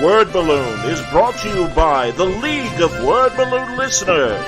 Word Balloon is brought to you by the League of Word Balloon Listeners.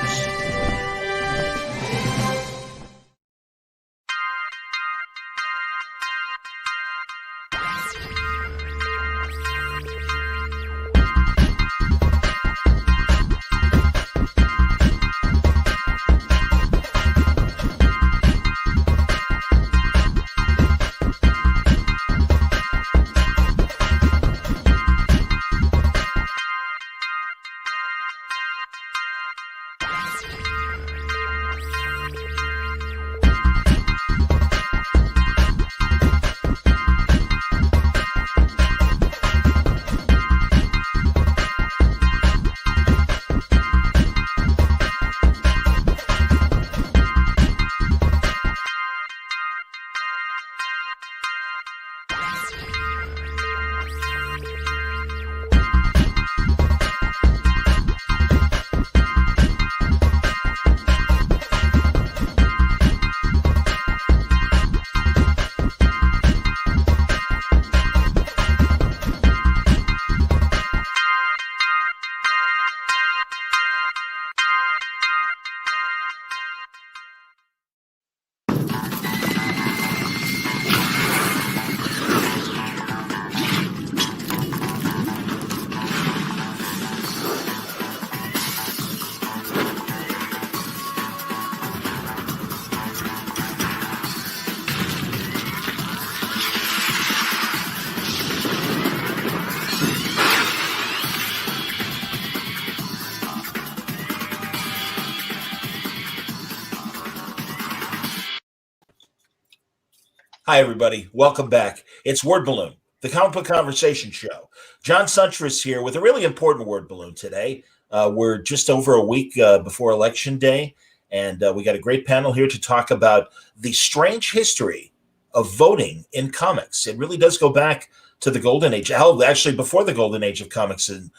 Hi, everybody. Welcome back. It's Word Balloon, the comic book conversation show. John Suntress here with a really important word balloon today. We're just over a week before Election Day, and we got a great panel here to talk about the strange history of voting in comics. It really does go back to the golden age. Hell, actually, before the golden age of comics, and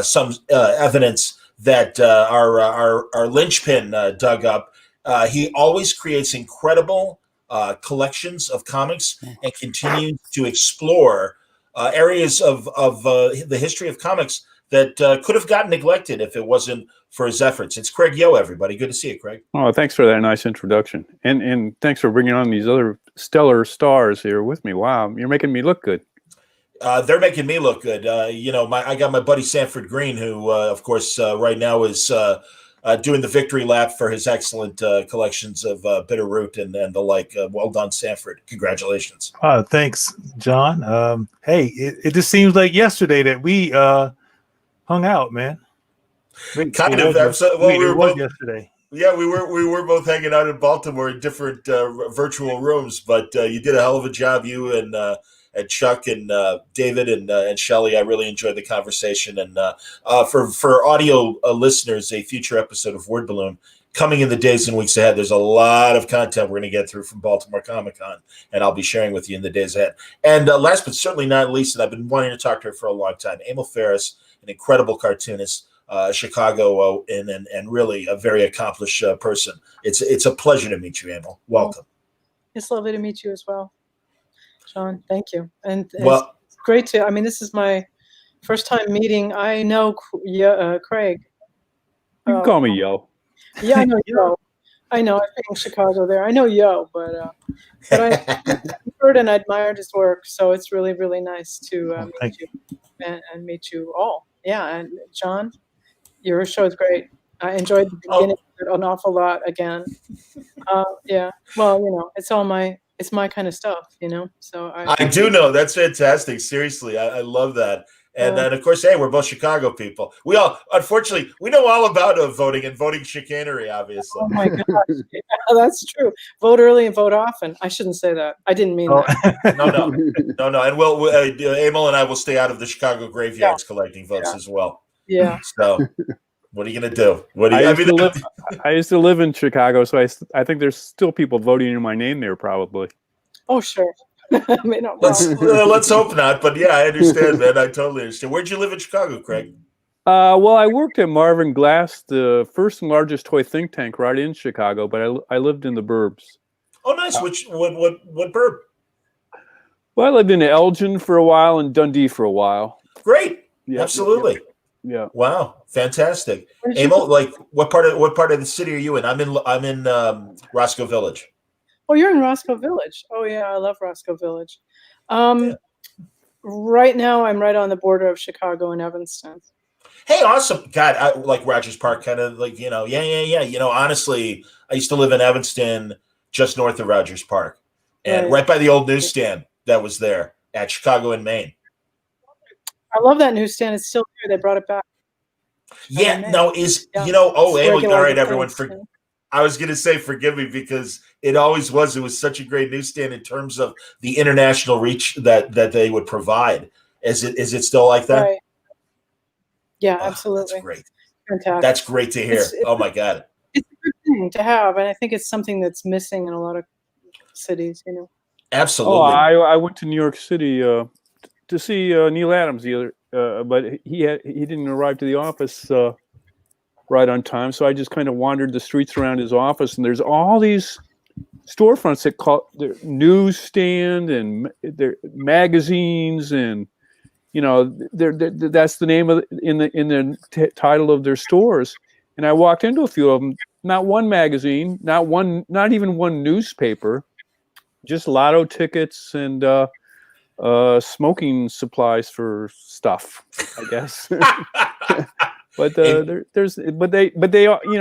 some evidence that our linchpin dug up. He always creates incredible collections of comics and continues to explore areas of the history of comics that could have gotten neglected if it wasn't for his efforts. It's Craig Yo, everybody. Good to see you, Craig. Oh, thanks for that nice introduction. And thanks for bringing on these other stellar stars here with me. Wow, you're making me look good. They're making me look good. I got my buddy Sanford Greene, who, of course, right now is doing the victory lap for his excellent collections of Bitterroot and the like. Well done, Sanford. Congratulations. Thanks, John. Hey, it just seems like yesterday that we hung out, man. Kind of. Well, we were both yesterday. Yeah, we were both hanging out in Baltimore in different virtual rooms, but you did a hell of a job, you and Chuck and David and Shelley. I really enjoyed the conversation. And for audio listeners, a future episode of Word Balloon coming in the days and weeks ahead. There's a lot of content we're going to get through from Baltimore Comic-Con, and I'll be sharing with you in the days ahead. And last but certainly not least, and I've been wanting to talk to her for a long time, Emil Ferris, an incredible cartoonist, Chicago, and really a very accomplished person. It's a pleasure to meet you, Emil. Welcome. It's lovely to meet you as well, Sean. Thank you. And well, it's great to, this is my first time meeting. I know Craig. You can call me Yo. Yeah, I know Yo. I know. I've been in Chicago there. I know Yo, but I heard and admired his work. So it's really, really nice to meet you and meet you all. Yeah, and John, your show is great. I enjoyed the beginning an awful lot again. Yeah, well, it's my kind of stuff, So I do know. That's fantastic. Seriously, I love that. And then, of course, hey, we're both Chicago people. We all, unfortunately, we know all about voting and voting chicanery, obviously. Oh, my gosh. Yeah, that's true. Vote early and vote often. I shouldn't say that. I didn't mean that. No. And Emil and I will stay out of the Chicago graveyards collecting votes as well. Yeah. So what are you going to do? I used to live in Chicago, so I think there's still people voting in my name there, probably. Oh, sure. Let's hope not, but yeah, I understand, man. I totally understand. Where'd you live in Chicago, Craig? Well, I worked at Marvin Glass, the first and largest toy think tank right in Chicago, but I lived in the burbs. Oh, nice. What burb? Well, I lived in Elgin for a while and Dundee for a while. Great. Yeah, Absolutely. yeah. Wow, fantastic. Where did you Emil, go? like what part of the city are you in? I'm in Roscoe Village. Oh, you're in Roscoe Village. Oh yeah, I love Roscoe Village. Yeah. Right now I'm right on the border of Chicago and Evanston. Hey, awesome. God, I like Rogers Park, kind of like, yeah. Honestly, I used to live in Evanston, just north of Rogers Park, and Right. right by the old newsstand that was there at Chicago and Maine. I love that newsstand. It's still here. They brought it back. Chicago and Yeah, Maine. no, Yeah. oh, It's where I Emil, get all all right, the everyone. things. You know. I was going to say, forgive me because it was such a great newsstand in terms of the international reach that they would provide. Is it still like that? Right. Yeah, Oh, that's absolutely. great. Fantastic. That's great to hear. It's Oh my God. it's a good thing to have, and I think it's something that's missing in a lot of cities. You know. Oh, Absolutely. I went to New York City to see Neil Adams the other, but he didn't arrive to the office right on time, so I just kind of wandered the streets around his office, and there's all these storefronts that call their newsstand and their magazines, and that's the name of in the title of their stores. And I walked into a few of them. Not one magazine, not even one newspaper, just lotto tickets and smoking supplies for stuff, I guess. But they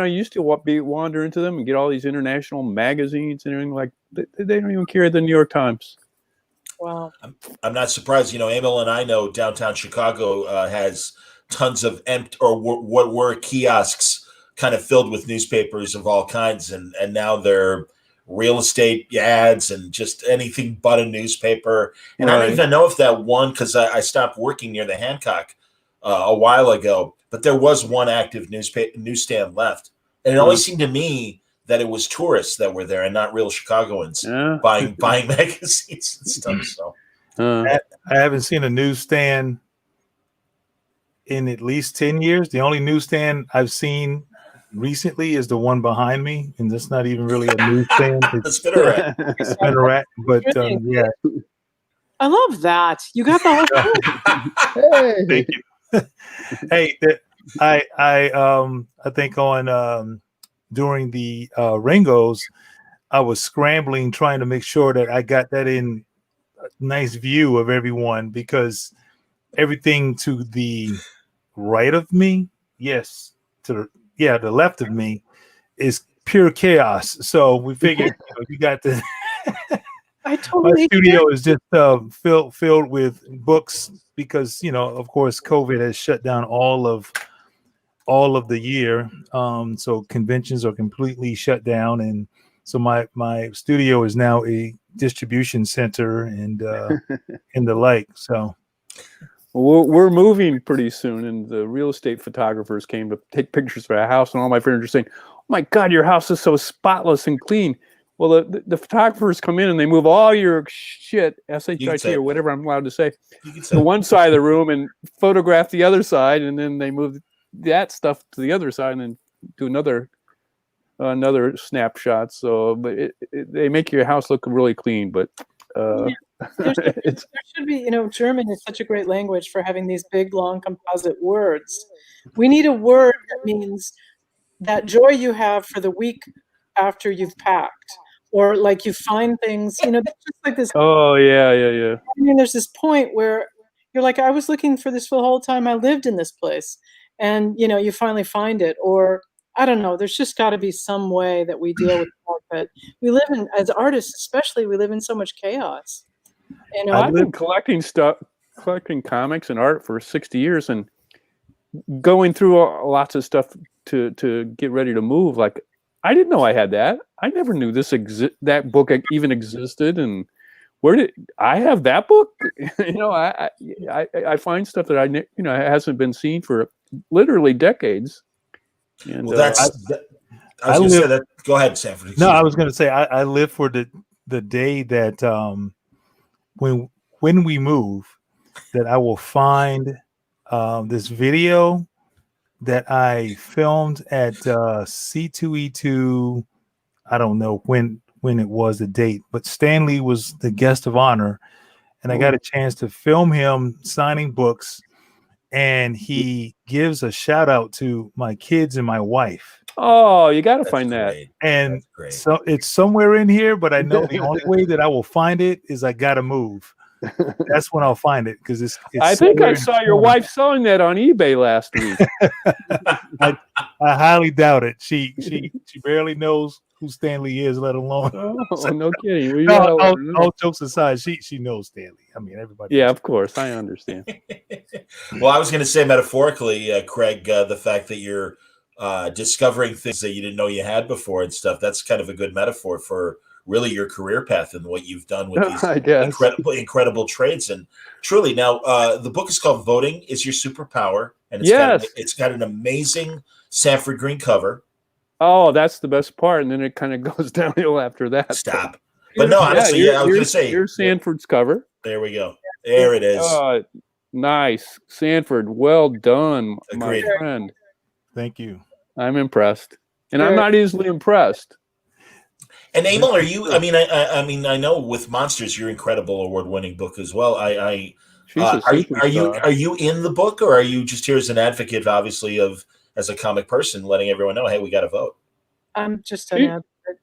used to wander into them and get all these international magazines and everything. Like they don't even carry the New York Times. Wow. I'm not surprised. Emil and I know downtown Chicago has tons of what were kiosks kind of filled with newspapers of all kinds. And now they're real estate ads and just anything but a newspaper. And I don't Right. even know if that one, because I stopped working near the Hancock a while ago, but there was one active newsstand left. And it always seemed to me that it was tourists that were there and not real Chicagoans Yeah. buying magazines and stuff. So I haven't seen a newsstand in at least 10 years. The only newsstand I've seen recently is the one behind me, and that's not even really a newsstand. it's been a wreck. It's been a rat, but yeah. I love that. You got the whole thing. Thank you. Hey, I think on during the Ringos, I was scrambling trying to make sure that I got that in a nice view of everyone, because everything to the right of me, the left of me is pure chaos. So we figured you got the I totally. my studio is just filled with books because of course COVID has shut down all of the year. So conventions are completely shut down, and so my studio is now a distribution center and the like. So we're moving pretty soon, and the real estate photographers came to take pictures for our house, and all my friends are saying, "Oh my God, your house is so spotless and clean." Well, the photographers come in and they move all your shit, SHIT or whatever I'm allowed to say, to one side of the room and photograph the other side, and then they move that stuff to the other side and then do another snapshot. So, but they make your house look really clean. But there should be, German is such a great language for having these big, long composite words. We need a word that means that joy you have for the week after you've packed, or like you find things, that's just like this. Oh yeah. I mean, there's this point where you're like, I was looking for this for the whole time I lived in this place, and you finally find it. Or I don't know. There's just got to be some way that we deal with that. We live in, as artists, especially, we live in so much chaos. I've been collecting comics and art for 60 years, and going through lots of stuff to get ready to move. Like, I didn't know I had that. I never knew that book even existed. And where did I have that book? I find stuff that hasn't been seen for literally decades. And well, I was going to say that. Go ahead, Sanford. No, I was going to say I live for the day that when we move, that I will find this video that I filmed at C2E2. I don't know when it was the date, but Stanley was the guest of honor, and I got a chance to film him signing books. and he gives a shout out to my kids and my wife. Oh, you got to That's find that. great. And That's great. so it's somewhere in here, but I know the only way that I will find it is I got to move. That's when I'll find it, because it's I think I somewhere in saw the your corner. wife selling that on eBay last week. I highly doubt it. She barely knows who Stanley is, let alone. Oh, no kidding. Well, you No, gotta let her know. all jokes aside, she knows Stanley. I mean, everybody. Yeah, knows. of course. I understand. Well, I was going to say metaphorically, Craig, the fact that you're discovering things that you didn't know you had before and stuff, that's kind of a good metaphor for really your career path and what you've done with these I guess. incredible trades. And truly, now the book is called Voting is Your Superpower, and it's got an amazing Sanford Greene cover. Oh, that's the best part, and then it kind of goes downhill after that. Stop. But no, honestly, I was going to say, here's Sanford's cover. There we go. There it is. Nice, Sanford. Well done, Agreed. my friend. Thank you. I'm impressed, and I'm not easily impressed. And Emil, are you? I mean, I know with Monsters, your incredible award-winning book as well. Are you in the book, or are you just here as an advocate, obviously, as a comic person, letting everyone know, hey, we got to vote? I'm just an advocate.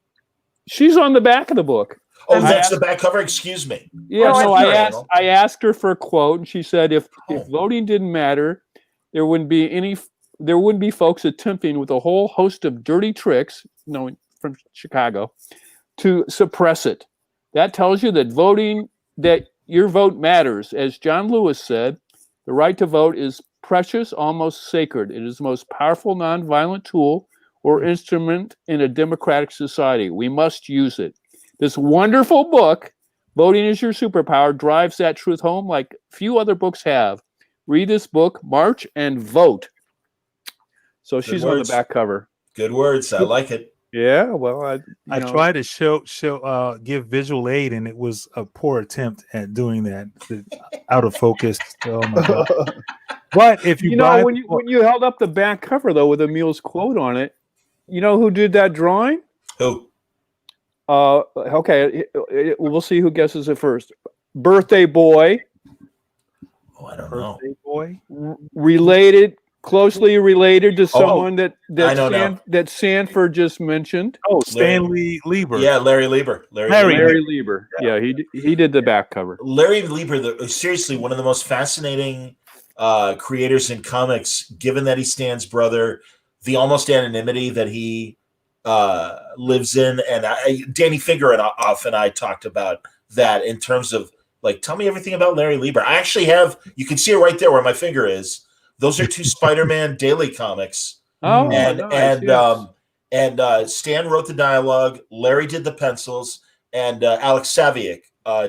She's on the back of the book. Oh, that's the back cover. Excuse me. Yeah, I asked her for a quote, and she said if voting didn't matter, there wouldn't be folks attempting with a whole host of dirty tricks, from Chicago, to suppress it. That tells you that your vote matters. As John Lewis said, the right to vote is precious, almost sacred. It is the most powerful nonviolent tool or instrument in a democratic society. We must use it. This wonderful book, Voting is Your Superpower, drives that truth home like few other books have. Read this book, march and vote. So she's on the back cover. Good words. I like it. Yeah, well, I tried to give visual aid, and it was a poor attempt at doing that. Out of focus. Oh my God. But if you buy when you held up the back cover though with Emil's quote on it, you know who did that drawing? Who? Okay, we'll see who guesses it first. Birthday Boy. Oh, I don't know. Birthday Boy. Closely related to someone that Sanford just mentioned. Oh, Stanley Lieber. Yeah, Larry Lieber. Larry Lieber. Yeah, he did the back cover. Larry Lieber, seriously, one of the most fascinating creators in comics, given that he's Stan's brother, the almost anonymity that he lives in. And Danny Fingeroff and I talked about that in terms of, like, tell me everything about Larry Lieber. I actually have, you can see it right there where my finger is. Those are two Spider-Man daily comics. Oh, and Stan wrote the dialogue, Larry did the pencils, and Alex Saviuk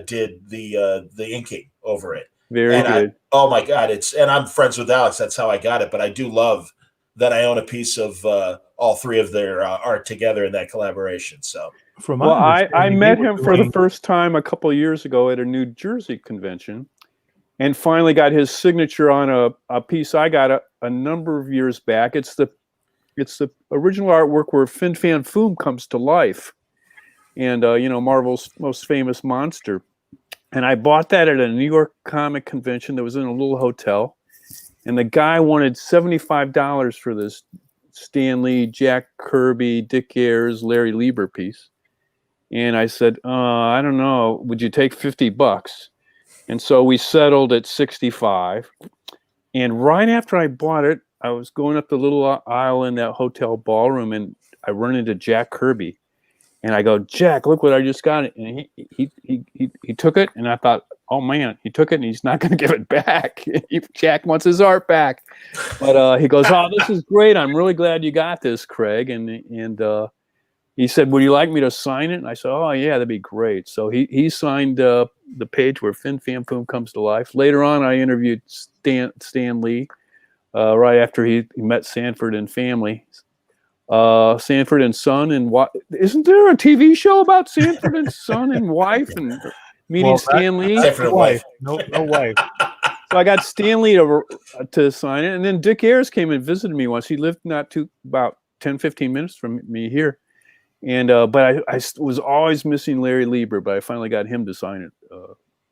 did the inking over it. Very good. Oh my God, and I'm friends with Alex. That's how I got it. But I do love that I own a piece of all three of their art together in that collaboration. So, I met him for the first time a couple of years ago at a New Jersey convention. And finally got his signature on a piece I got a number of years back. It's the original artwork where Fin Fan Foom comes to life, and Marvel's most famous monster. And I bought that at a New York comic convention that was in a little hotel, and the guy wanted $75 for this Stan Lee, Jack Kirby, Dick Ayers, Larry Lieber piece. And I said, I don't know, would you take $50? And so we settled at 65. And right after I bought it, I was going up the little aisle in that hotel ballroom, and I run into Jack Kirby. And I go, Jack, look what I just got. And he took it, and I thought, oh man, he took it and he's not going to give it back. Jack wants his art back. But he goes, oh, this is great. I'm really glad you got this, Craig. And he said, would you like me to sign it? And I said, oh yeah, that'd be great. So he signed the page where Fin Fan Foom comes to life. Later on, I interviewed Stan Lee right after he met Sanford and family. Sanford and Son and wife. Isn't there a TV show about Sanford and Son and wife and meeting Stan Lee? No wife. So I got Stan Lee to sign it. And then Dick Ayers came and visited me once. He lived about 10, 15 minutes from me here. And but I was always missing Larry Lieber, but I finally got him to sign it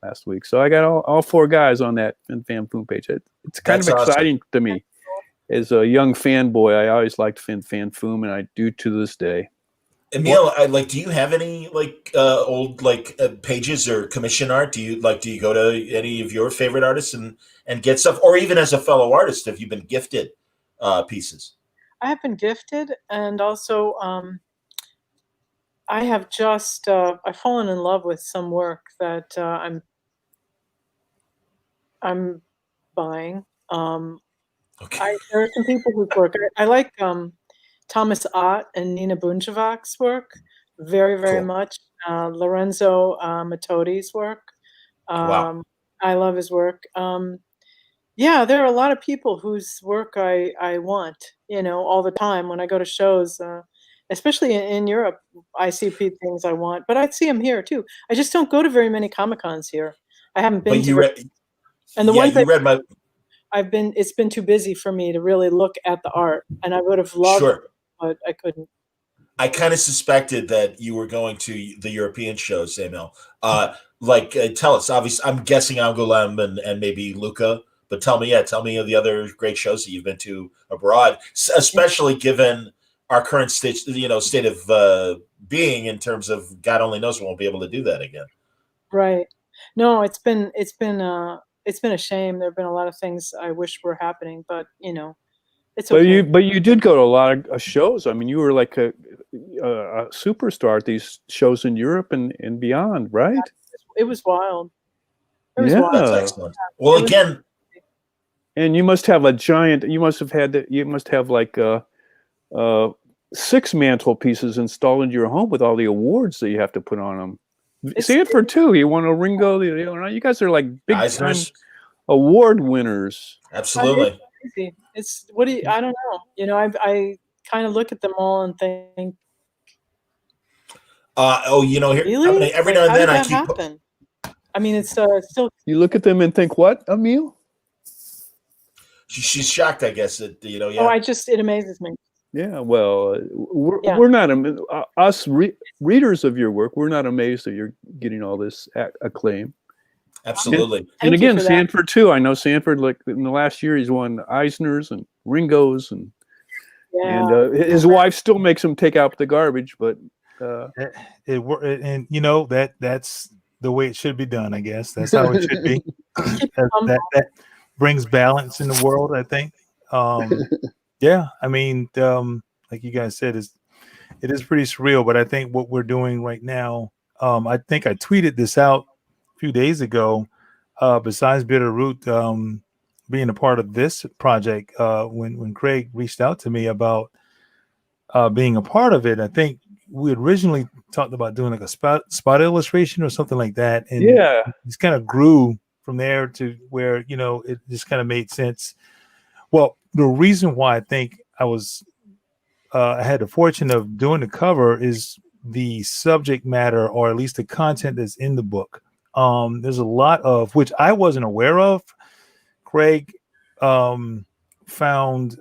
last week. So I got all 4 guys on that Fan Foom page. It's kind That's of exciting awesome. to me. As a young fanboy, I always liked Fan Foom, and I do to this day. Emil, do you have any old pages or commission art? Do you go to any of your favorite artists and get stuff, or even as a fellow artist, have you been gifted pieces? I have been gifted, and also I have just I've fallen in love with some work that I'm buying. Okay. There are some people whose work I like. Thomas Ott and Nina Bunjevac's work very, very Cool. much. Lorenzo Metodi's work. Wow. I love his work. Yeah, there are a lot of people whose work I want, all the time when I go to shows, especially in Europe. I see things I want, but I see them here too. I just don't go to very many Comic Cons here. I haven't been But to you very, read, and the yeah, ones you read my it's been too busy for me to really look at the art, and I would have loved, sure. but I couldn't. I kind of suspected that you were going to the European shows, Emil. Tell us. Obviously, I'm guessing Angoulême and maybe Luca. But tell me of the other great shows that you've been to abroad, especially given our current state of being in terms of God only knows we won't be able to do that again. Right. No, it's been a shame. There have been a lot of things I wish were happening, but it's okay. But you did go to a lot of shows. I mean, you were like a superstar at these shows in Europe and beyond, right? It was wild. It was Yeah. wild. That's excellent. Well, again, and you must have a giant. You must have like 6 mantelpieces installed in your home with all the awards that you have to put on them. Sanford too. He won a Ringo. You guys are like big time award winners. Absolutely. It's I don't know. I kind of look at them all and think, here really? every now and then I keep. Happen? I mean, it's still. You look at them and think, what, Emil? She's shocked, I guess. That Yeah. Oh, it amazes me. Yeah, well, we're not us readers of your work. We're not amazed that you're getting all this acclaim. Absolutely. And again, Sanford too. I know Sanford. Like in the last year, he's won Eisners and Ringos, and his wife still makes him take out the garbage. But that's the way it should be done. I guess that's how it should be. that brings balance in the world, I think. Yeah, I mean, like you guys said, it is pretty surreal. But I think what we're doing right now, I think I tweeted this out a few days ago. Besides Bitterroot being a part of this project, when Craig reached out to me about being a part of it, I think we originally talked about doing like a spot illustration or something like that, and it's kind of grew from there to where it just kind of made sense. Well, the reason why I think I had the fortune of doing the cover is the subject matter, or at least the content that's in the book. There's a lot of which I wasn't aware of. Craig found,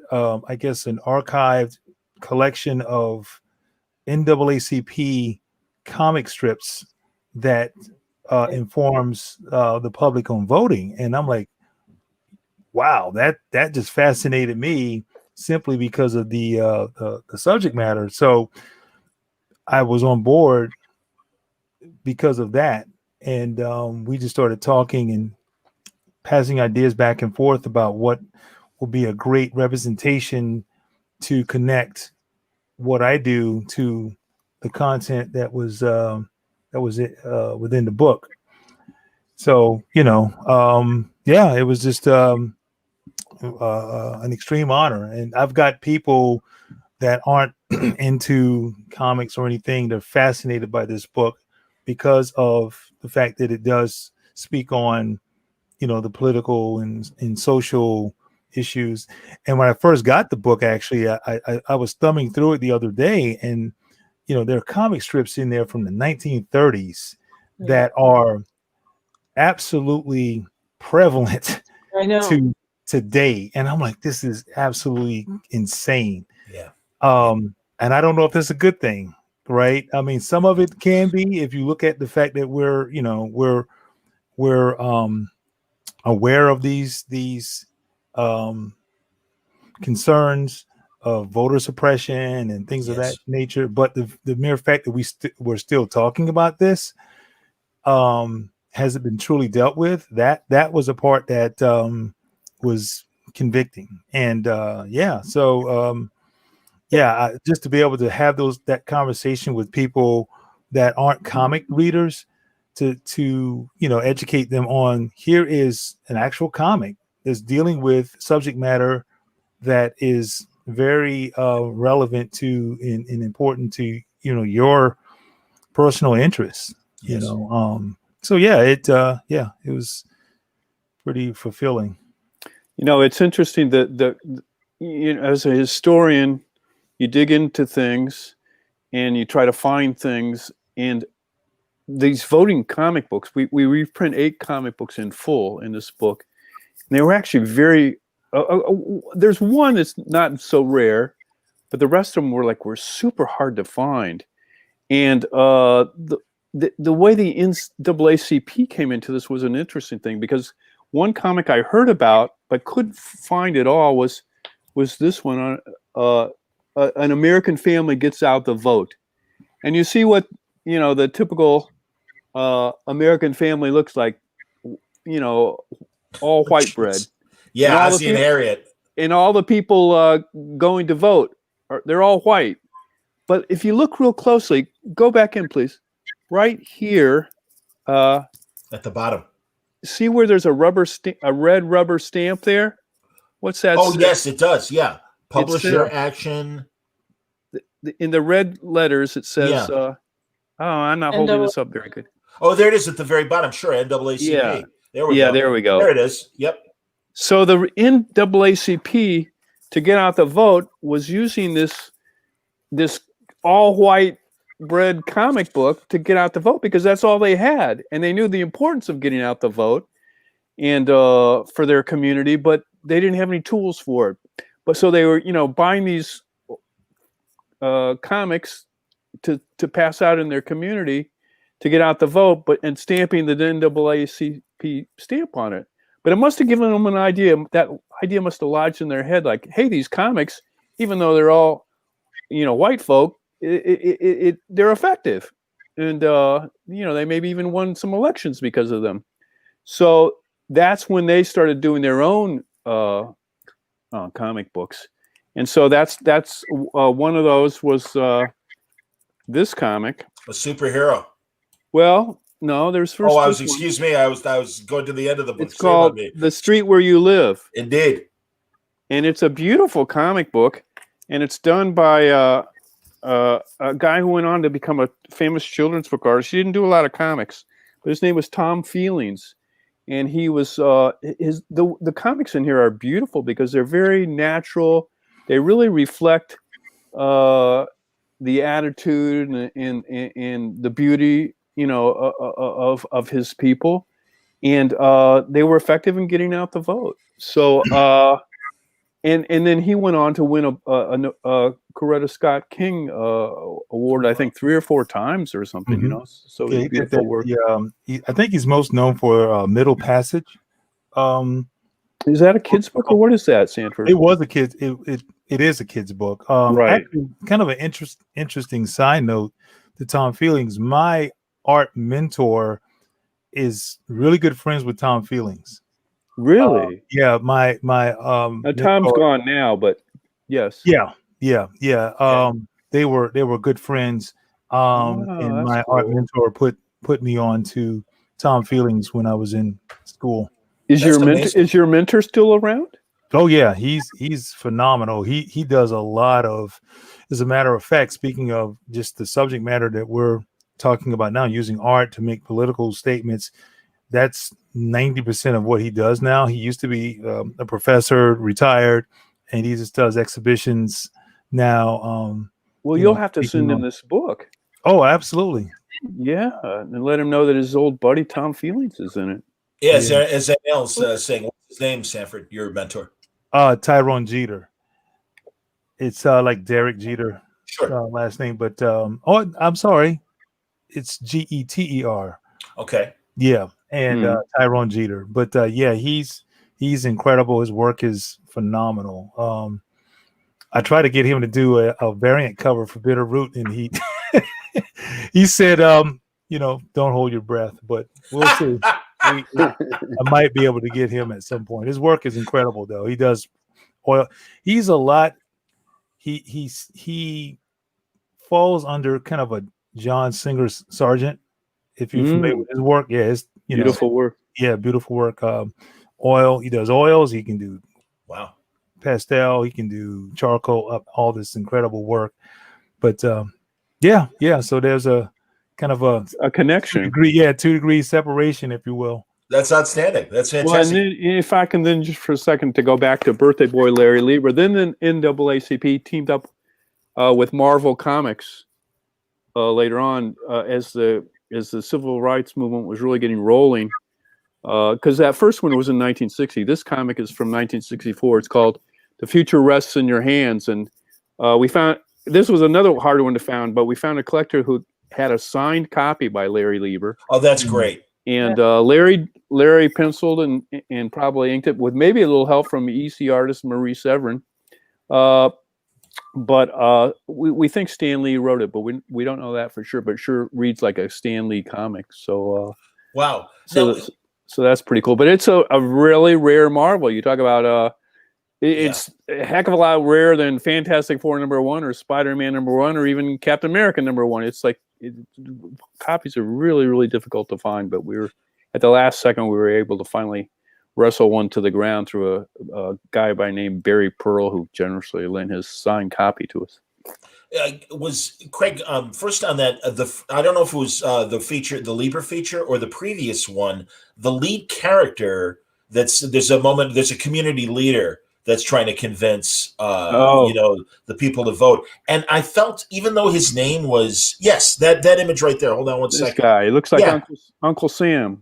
I guess, an archived collection of NAACP comic strips that informs the public on voting, and I'm like, wow, that just fascinated me simply because of the subject matter. So I was on board because of that, and we just started talking and passing ideas back and forth about what will be a great representation to connect what I do to the content that was within the book. So it was just an extreme honor, and I've got people that aren't into comics or anything. They're fascinated by this book because of the fact that it does speak on the political and social issues. And when I first got the book, actually I was thumbing through it the other day, and there are comic strips in there from the 1930s that are absolutely prevalent to today, and I'm like, this is absolutely insane. And I don't know if that's a good thing, right? I mean, some of it can be if you look at the fact that we're we're aware of these concerns of voter suppression and things of that nature. But the mere fact that we're still talking about this hasn't been truly dealt with. That was a part that was convicting. And just to be able to have that conversation with people that aren't comic readers, to educate them on, here is an actual comic that's dealing with subject matter that is very relevant to and important to your personal interests. Yes. It was pretty fulfilling. It's interesting that as a historian, you dig into things and you try to find things. And these voting comic books, we reprint 8 comic books in full in this book. And they were actually very. There's one that's not so rare, but the rest of them were super hard to find. And the way the NAACP came into this was an interesting thing, because one comic I heard about but couldn't find at all was this one on an American family gets out the vote. And you see what the typical American family looks like, all white bread. Yeah, Ozzy and Harriet. And all the people going to vote, they're all white. But if you look real closely, go back in, please. Right here. At the bottom. See where there's a red rubber stamp there? What's that? Oh, yes, it does. Yeah. Publisher action. In the red letters, it says, I'm not holding this up very good. Oh, there it is at the very bottom. Sure, NAACP. Yeah. There we go. There it is. Yep. So the NAACP, to get out the vote, was using this all white bread comic book to get out the vote, because that's all they had, and they knew the importance of getting out the vote and for their community, but they didn't have any tools for it. But so they were buying these comics to pass out in their community to get out the vote, and stamping the NAACP stamp on it. But it must have given them an idea. That idea must have lodged in their head, like, hey, these comics, even though they're all, white folk, they're effective, and they maybe even won some elections because of them. So that's when they started doing their own comic books, and so that's one of those was this comic, a superhero. Well, no, there's first. Oh, excuse me. I was going to the end of the book. It's called The Street Where You Live. Indeed. And it's a beautiful comic book, and it's done by a guy who went on to become a famous children's book artist. He didn't do a lot of comics, but his name was Tom Feelings, and he was the comics in here are beautiful because they're very natural. They really reflect the attitude and the beauty, of his people, and they were effective in getting out the vote. So, and then he went on to win a Coretta Scott King award, I think 3 or 4 times or something. Mm-hmm. So yeah, beautiful work. I think he's most known for Middle Passage. Is that a kid's book, or what is that, Sanford? It was a kid's. It is a kid's book. Right. Actually, kind of an interesting side note to Tom Feelings. My art mentor is really good friends with Tom Feelings. Really? Yeah. My Tom's gone now, but yes. Yeah. They were good friends. And my art mentor put me on to Tom Feelings when I was in school. Is your mentor still around? Oh yeah, he's phenomenal. He does a lot of, as a matter of fact, speaking of just the subject matter that we're talking about now, using art to make political statements, that's 90% of what he does now. He used to be a professor, retired, and he just does exhibitions now. Well, you'll have to send him this book. Oh, absolutely. Yeah, and let him know that his old buddy Tom Feelings is in it. Yeah, as Emil's saying, what's his name, Sanford, your mentor? Tyrone Jeter. It's like Derek Jeter, sure. Last name, but I'm sorry, it's Geter. Okay. Yeah, and Tyrone Jeter. But yeah, he's incredible. His work is phenomenal. I tried to get him to do a variant cover for Bitterroot, and he he said, don't hold your breath, but we'll see. I might be able to get him at some point. His work is incredible, though. He does oil. He's a lot. He falls under kind of a John Singer Sargent. If you're familiar with his work, yeah, it's beautiful work. Yeah, beautiful work. Oil. He does oils. He can do pastel. He can do charcoal. Up all this incredible work. But yeah. So there's a kind of a connection. 2-degree separation, if you will. That's outstanding. That's fantastic. Well, and then, if I can then just for a second to go back to birthday boy Larry Lieber, then the NAACP teamed up with Marvel Comics later on as the civil rights movement was really getting rolling. Because that first one was in 1960. This comic is from 1964. It's called "The Future Rests in Your Hands," and we found this was another harder one to find, but we found a collector who had a signed copy by Larry Lieber. Oh, that's great. And Larry penciled and probably inked it with maybe a little help from EC artist Marie Severin. But we think Stan Lee wrote it, but we don't know that for sure. But sure reads like a Stan Lee comic. So wow. So that's pretty cool. But it's a really rare Marvel. You talk about it's a heck of a lot rarer than Fantastic Four #1 or Spider-Man #1 or even Captain America #1. It's like copies are really, really difficult to find. But we were at the last second we were able to finally wrestle one to the ground through a guy by name Barry Pearl, who generously lent his signed copy to us. Was Craig first on that? I don't know if it was the Lieber feature or the previous one. The lead character there's a community leader that's trying to convince the people to vote. And I felt, even though his name was that image right there. Hold on one second. This guy, he looks like Uncle Sam.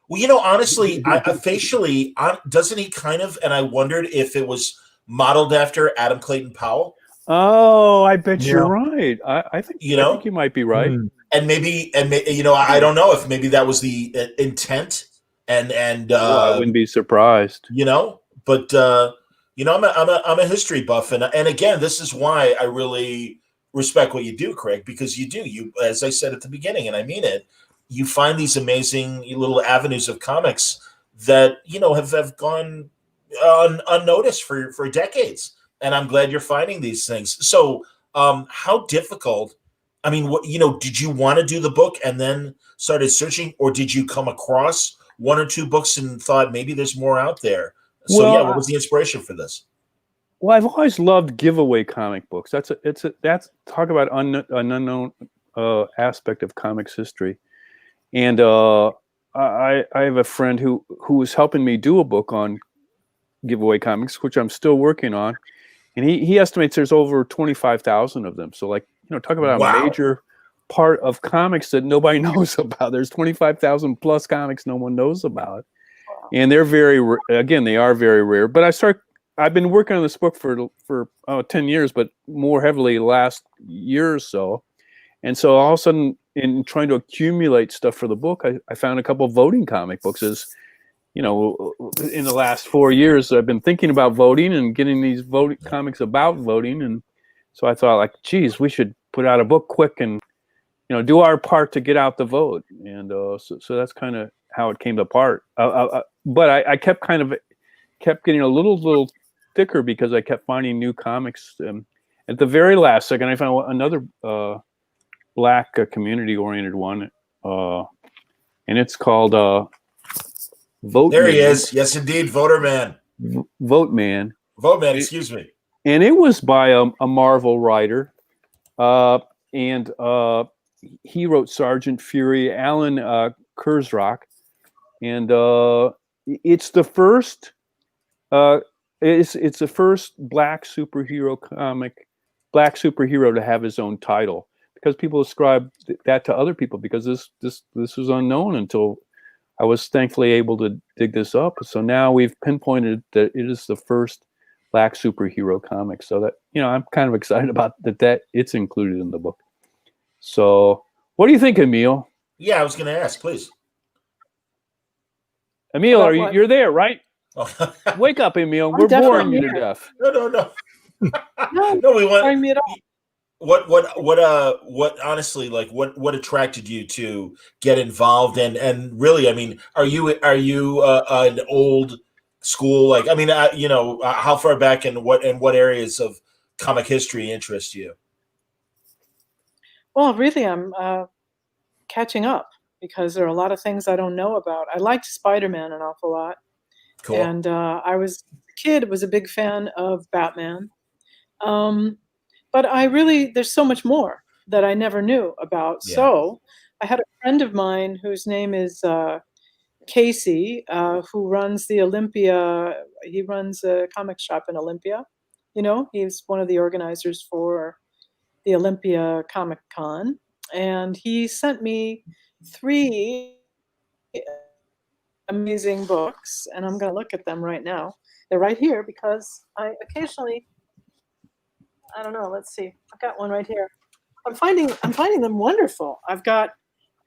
Well, honestly, facially, doesn't he kind of? And I wondered if it was modeled after Adam Clayton Powell. Oh, I bet you're right. I think I think you might be right. And maybe I don't know if maybe that was the intent. And I wouldn't be surprised. But I'm a history buff, and again, this is why I really respect what you do, Craig, because you as I said at the beginning, and I mean it. You find these amazing little avenues of comics that have gone unnoticed for decades, and I'm glad you're finding these things. So, how difficult? I mean, did you want to do the book and then started searching, or did you come across one or two books and thought maybe there's more out there? So, what was the inspiration for this? Well, I've always loved giveaway comic books. That's talk about an unknown aspect of comics history. And I have a friend who was helping me do a book on giveaway comics, which I'm still working on. And he estimates there's over 25,000 of them. So talk about a major part of comics that nobody knows about. There's 25,000 plus comics no one knows about. And they're they are very rare. But I've been working on this book for 10 years, but more heavily last year or so. And so all of a sudden, in trying to accumulate stuff for the book, I found a couple of voting comic books. In the last 4 years, I've been thinking about voting and getting these comics about voting. And so I thought, geez, we should put out a book quick and, do our part to get out the vote. And so that's kind of how it came to part. But I kept getting a little thicker because I kept finding new comics. At the very last second, I found another Black community-oriented one, and it's called Vote There Man. he is. Yes, indeed. Vote Man. Vote Man, Excuse me. And it was by a Marvel writer, and he wrote Sergeant Fury, Alan Kurzrock, and it's the first. It's the first Black superhero to have his own title, because people ascribe that to other people, because this was unknown until I was thankfully able to dig this up. So now we've pinpointed that it is the first Black superhero comic. So that, I'm kind of excited about that it's included in the book. So what do you think, Emil? Yeah, I was going to ask, please. Emil, About are you? what? You're there, right? Oh. Wake up, Emil. I'm We're boring definitely you to here. death. No. No, No, we want boring me at all. what honestly, like what attracted you to get involved, and really, I mean, are you an old school, like, I mean, how far back and what areas of comic history interest you? Well, really, I'm catching up because there are a lot of things I don't know about. I liked Spider-Man an awful lot, Cool. and I was a kid was a big fan of Batman. Um, but there's so much more that I never knew about. Yeah. So I had a friend of mine whose name is Casey, who runs the Olympia. He runs a comic shop in Olympia. He's one of the organizers for the Olympia Comic Con, and he sent me 3 amazing books, and I'm going to look at them right now. They're right here because I occasionally, I don't know, let's see. I've got one right here. I'm finding them wonderful. I've got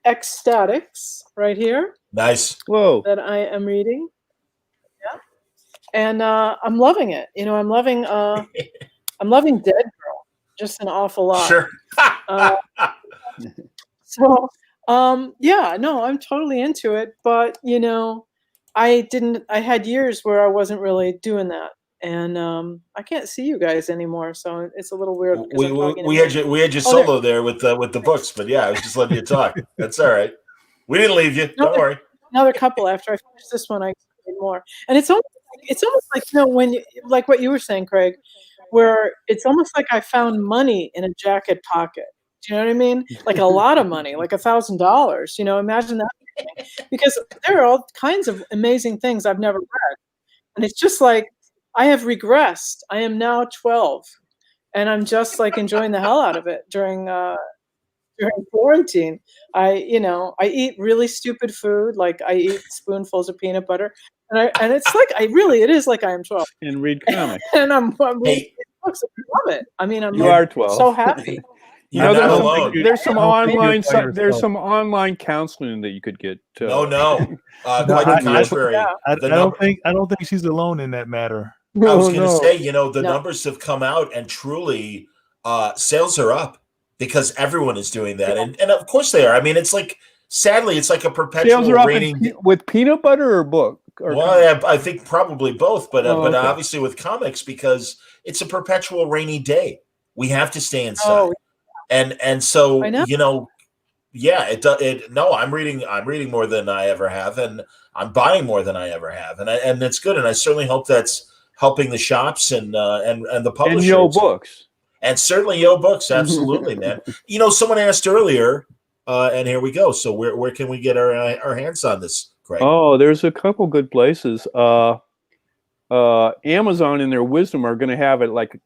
Ecstatics right here Nice. Whoa. that I am reading. Yeah. And I'm loving it. I'm loving Dead Girl just an awful lot. Sure. So, yeah, no, I'm totally into it, but I had years where I wasn't really doing that, and I can't see you guys anymore, so it's a little weird because I'm talking to we me. had you Oh, there. solo there with the books, but yeah, I was just letting you talk. That's all right. We didn't leave you. Don't worry. Another couple after I finish this one, I read more, and it's almost like when you, like what you were saying, Craig, where it's almost like I found money in a jacket pocket. Do you know what I mean? Like a lot of money, like $1,000. Imagine that. Because there are all kinds of amazing things I've never read, and it's just like I have regressed. I am now 12, and I'm just like enjoying the hell out of it during quarantine. I eat really stupid food, like I eat spoonfuls of peanut butter, and it's like it is like I am 12 And read comics. and I'm reading Hey, books. I love it. I mean, You are 12. so happy. you're not alone. There's some I don't think you're online by yourself. there's some online counseling that you could get. No. Quite No, the contrary. Yeah. I The don't think she's alone in that matter. I was going to say, the No. numbers have come out, and truly, sales are up because everyone is doing that, and of course they are. I mean, it's like, sadly, it's like a perpetual Sales are up raining. with peanut butter or book. Or Well, I think probably both, but okay. obviously with comics, because it's a perpetual rainy day. We have to stay inside, Oh, and so I know. yeah. No, I'm reading more than I ever have, and I'm buying more than I ever have, and it's good, and I certainly hope that's helping the shops and the publishers and Yo Books. And certainly Yo Books, absolutely, man. Someone asked earlier, and here we go. So where can we get our hands on this, Craig? Oh, there's a couple good places. Amazon, in their wisdom, are going to have it like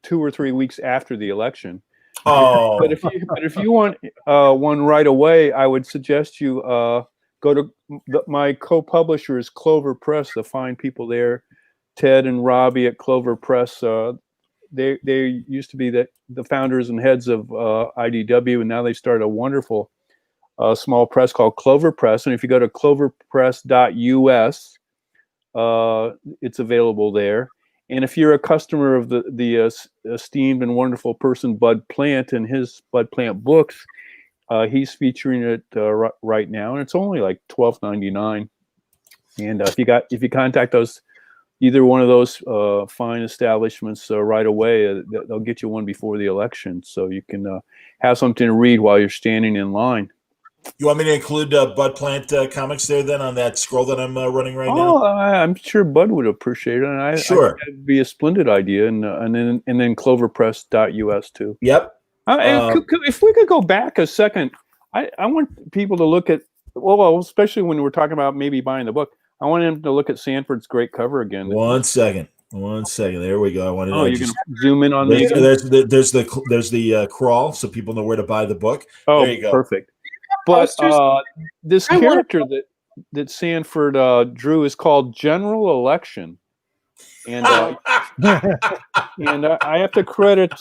2 or 3 weeks after the election. Oh, But if you want one right away, I would suggest you go to my co-publisher is Clover Press. The fine people there, Ted and Robbie at Clover Press. They used to be the founders and heads of IDW, and now they started a wonderful small press called Clover Press. And if you go to cloverpress.us, it's available there. And if you're a customer of the esteemed and wonderful person Bud Plant and his Bud Plant books, he's featuring it right now, and it's only like $12.99. And if you contact either one of those fine establishments right away, they'll get you one before the election, so you can have something to read while you're standing in line. You want me to include Bud Plant comics there then on that scroll that I'm running right now? Oh, I'm sure Bud would appreciate it, and I think that'd be a splendid idea. And then cloverpress.us too. Yep. If we could go back a second, I want people to look at, well, especially when we're talking about maybe buying the book, I want them to look at Sanford's great cover again. One second. There we go. I want to. Oh, you can zoom in on there's the. There's the crawl, so people know where to buy the book. Oh, there you go. Perfect. But this character that Sanford drew is called General Election, and and I have to credit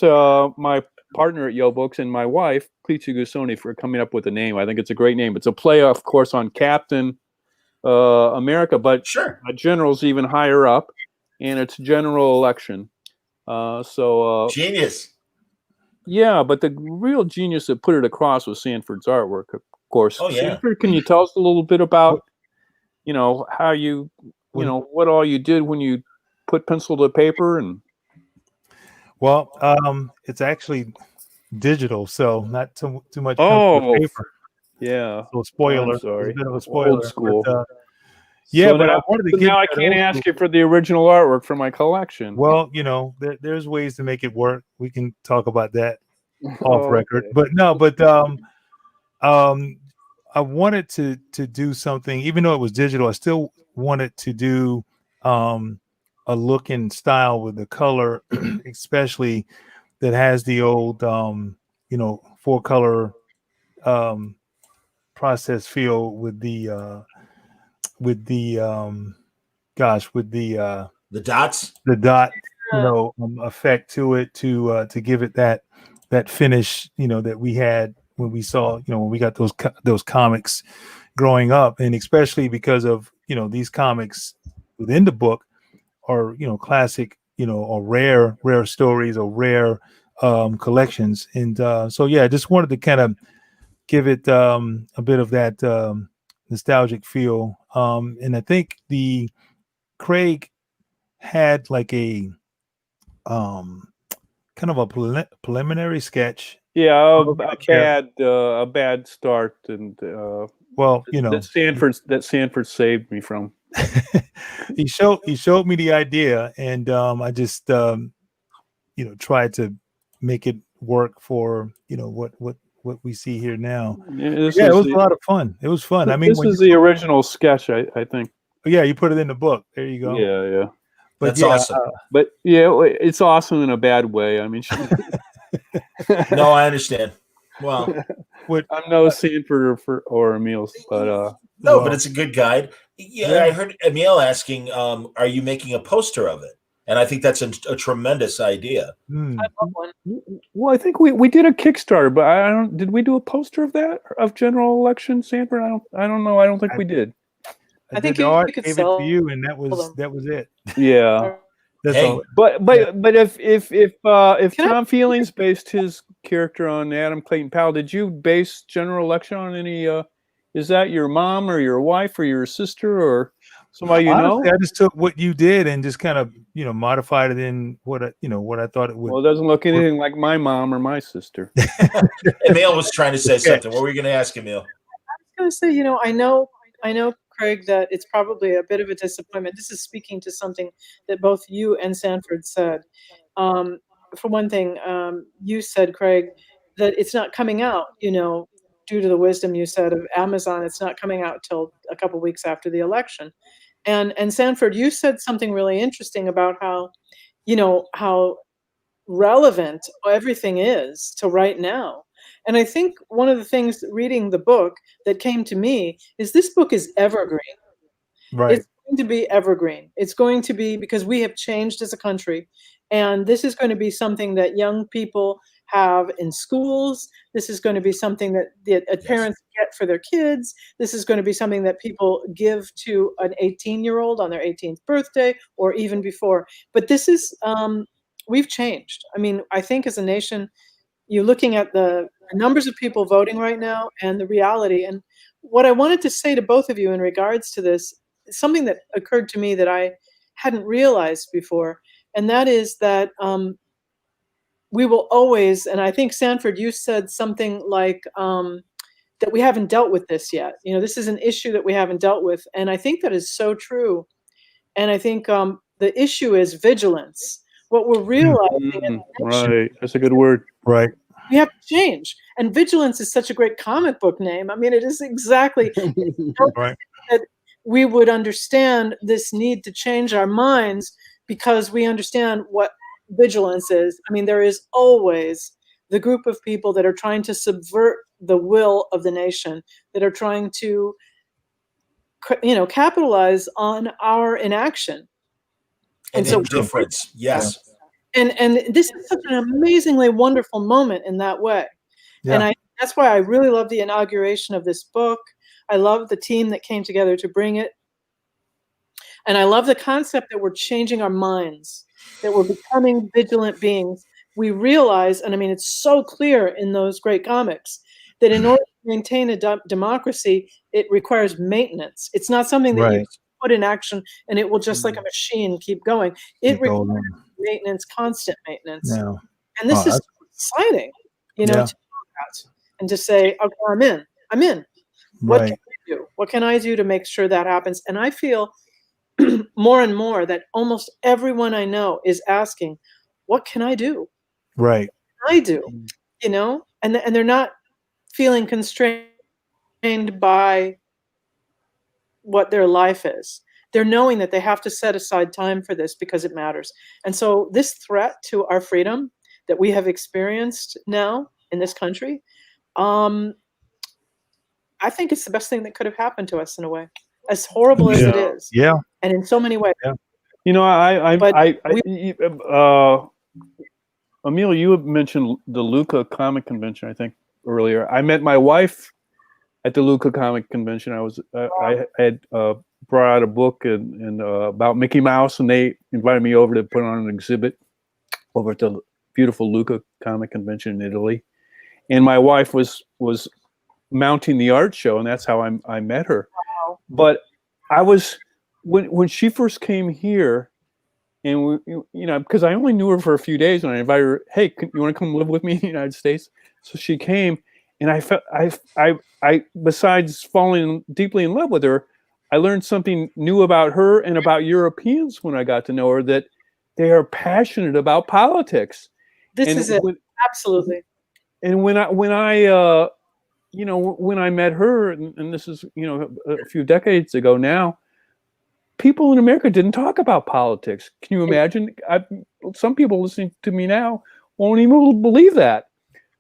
my partner at Yo Books and my wife, Cleetsu Gusoni, for coming up with the name. I think it's a great name. It's a play, of course, on Captain America, but Sure. a general's even higher up, and it's general election. Genius. Yeah, but the real genius that put it across was Sanford's artwork, of course. Oh, yeah. Sanford, can you tell us a little bit about, how what all you did when you put pencil to paper? And Well, it's actually digital, so not too much pencil to paper. Yeah. So spoiler. I'm sorry. It's a bit of a spoiler. Old school. But, yeah, so but now, I wanted to so get now I that can't old ask school. you for the original artwork for my collection. Well, there's ways to make it work. We can talk about that off record. Okay. But no, I wanted to do something, even though it was digital. I still wanted to do a look and style with the color, especially that has the old 4-color process feel with the The dots. the dot effect to it to give it that finish that we had when we saw when we got those comics growing up, and especially because of these comics within the book are classic or rare stories or rare collections, and so yeah, I just wanted to kind of give it a bit of that nostalgic feel, and I think the Craig had like a kind of a preliminary sketch. Yeah, a bad start, and well, that Sanford saved me from. he showed me the idea, and I just tried to make it work for what we see here now. Yeah, it was a lot of fun. It was fun. I mean, this is the original sketch, I think. Yeah, you put it in the book. There you go. Yeah. But that's awesome. But yeah, it's awesome in a bad way. I mean, no, I understand. Well, I'm no Sanford or Emil, but but it's a good guide. Yeah, I heard Emil asking, "Are you making a poster of it?" And I think that's a tremendous idea. I love one. Well, I think we did a Kickstarter, but I don't. Did we do a poster of that of general election, Sanford? I don't know. I don't think we did. I think you could gave it to you, and that was it. Yeah. That's all. But if Tom Feelings based his character on Adam Clayton Powell, did you base general election on any? Is that your mom or your wife or your sister or somebody you Honestly, know? I just took what you did and just kind of modified it in what I thought it would. Well, it doesn't look anything like my mom or my sister. Emil was trying to say something. What were you going to ask, Emil? I was going to say, I know, Craig, that it's probably a bit of a disappointment. This is speaking to something that both you and Sanford said. For one thing, you said, Craig, that it's not coming out, due to the wisdom you said of Amazon, it's not coming out till a couple weeks after the election. And Sanford, you said something really interesting about how relevant everything is to right now. And I think one of the things reading the book that came to me is this book is evergreen. Right. It's going to be evergreen. It's going to be because we have changed as a country. And this is going to be something that young people have in schools. This is going to be something that parents get for their kids. This is going to be something that people give to an 18-year-old on their 18th birthday or even before. But this is, we've changed. I mean, I think as a nation, you're looking at the numbers of people voting right now and the reality. And what I wanted to say to both of you in regards to this, something that occurred to me that I hadn't realized before, and that is that we will always, and I think Sanford, you said something like that we haven't dealt with this yet. This is an issue that we haven't dealt with. And I think that is so true. And I think the issue is vigilance. What we're realizing right. That's a good word. Right. We have to change. And vigilance is such a great comic book name. I mean, it is exactly right. that we would understand this need to change our minds because we understand what vigilance is. I mean, there is always the group of people that are trying to subvert the will of the nation, that are trying to, capitalize on our inaction. And so indifference. Yes. And this is such an amazingly wonderful moment in that way. Yeah. And that's why I really love the inauguration of this book. I love the team that came together to bring it. And I love the concept that we're changing our minds, that we're becoming vigilant beings. We realize, and I mean, it's so clear in those great comics, that in order to maintain a democracy, it requires maintenance. It's not something that you put in action and it will just like a machine keep going. It requires maintenance, constant maintenance. Yeah. And this is exciting, you know, to do that and to say, okay, I'm in. What can I do? What can I do to make sure that happens? And I feel more and more that almost everyone I know is asking, what can I do? Right. What can I do? You know, and they're not feeling constrained by what their life is. They're knowing that they have to set aside time for this because it matters. And so this threat to our freedom that we have experienced now in this country, I think it's the best thing that could have happened to us in a way, as horrible as it is. Yeah. And in so many ways. Yeah. You know, Emil, you mentioned the Luca Comic Convention, I think, earlier. I met my wife at the Luca Comic Convention. I had brought out a book and about Mickey Mouse, and they invited me over to put on an exhibit over at the beautiful Luca Comic Convention in Italy. And my wife was mounting the art show, and that's how I met her. Wow. But I was when she first came here, and because I only knew her for a few days, and I invited her, hey, you want to come live with me in the United States? So she came, and I felt I besides falling deeply in love with her, I learned something new about her and about Europeans when I got to know her, that they are passionate about politics. This is it. Absolutely. And when I met her, and this is, a few decades ago now, people in America didn't talk about politics. Can you imagine? Some people listening to me now won't even believe that.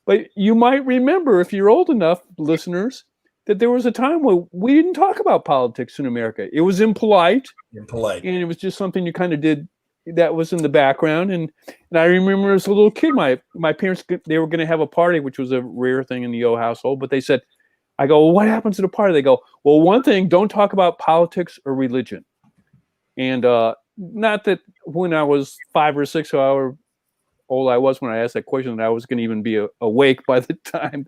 But you might remember, if you're old enough, listeners, that there was a time where we didn't talk about politics in America. It was impolite. And it was just something you kind of did that was in the background. And I remember as a little kid, my parents, they were going to have a party, which was a rare thing in the O household. But they said, I go, well, what happens at a party? They go, well, one thing, don't talk about politics or religion. And not that when I was 5 or 6, however old I was when I asked that question, that I was going to even be awake by the time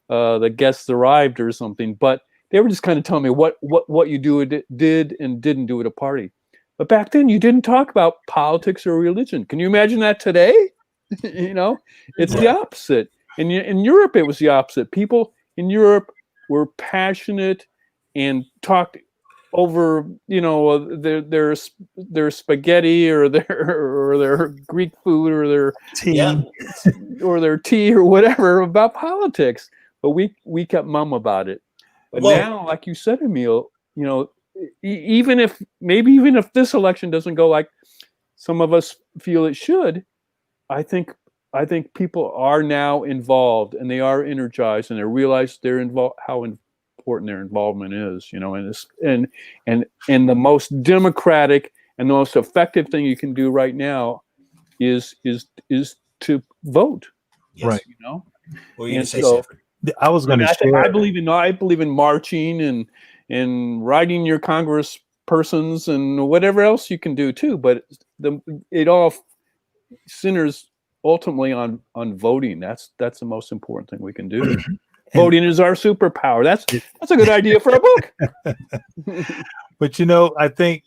the guests arrived or something. But they were just kind of telling me what you did and didn't do at a party. But back then, you didn't talk about politics or religion. Can you imagine that today? It's the opposite. And in Europe, it was the opposite. People in Europe were passionate and talked over, their spaghetti or their Greek food or their tea or their tea or whatever about politics. But we kept mum about it. But now, like you said, Emil, even if this election doesn't go like some of us feel it should, I think people are now involved, and they are energized, and they realize they're involved, how important their involvement is, and the most democratic and the most effective thing you can do right now is to vote. Yes. Right. What were you going to say, so, Sanford? I was going to share. I believe in marching and writing your Congress persons and whatever else you can do too. But it all centers ultimately on voting. That's the most important thing we can do. Voting is our superpower. That's a good idea for a book. But I think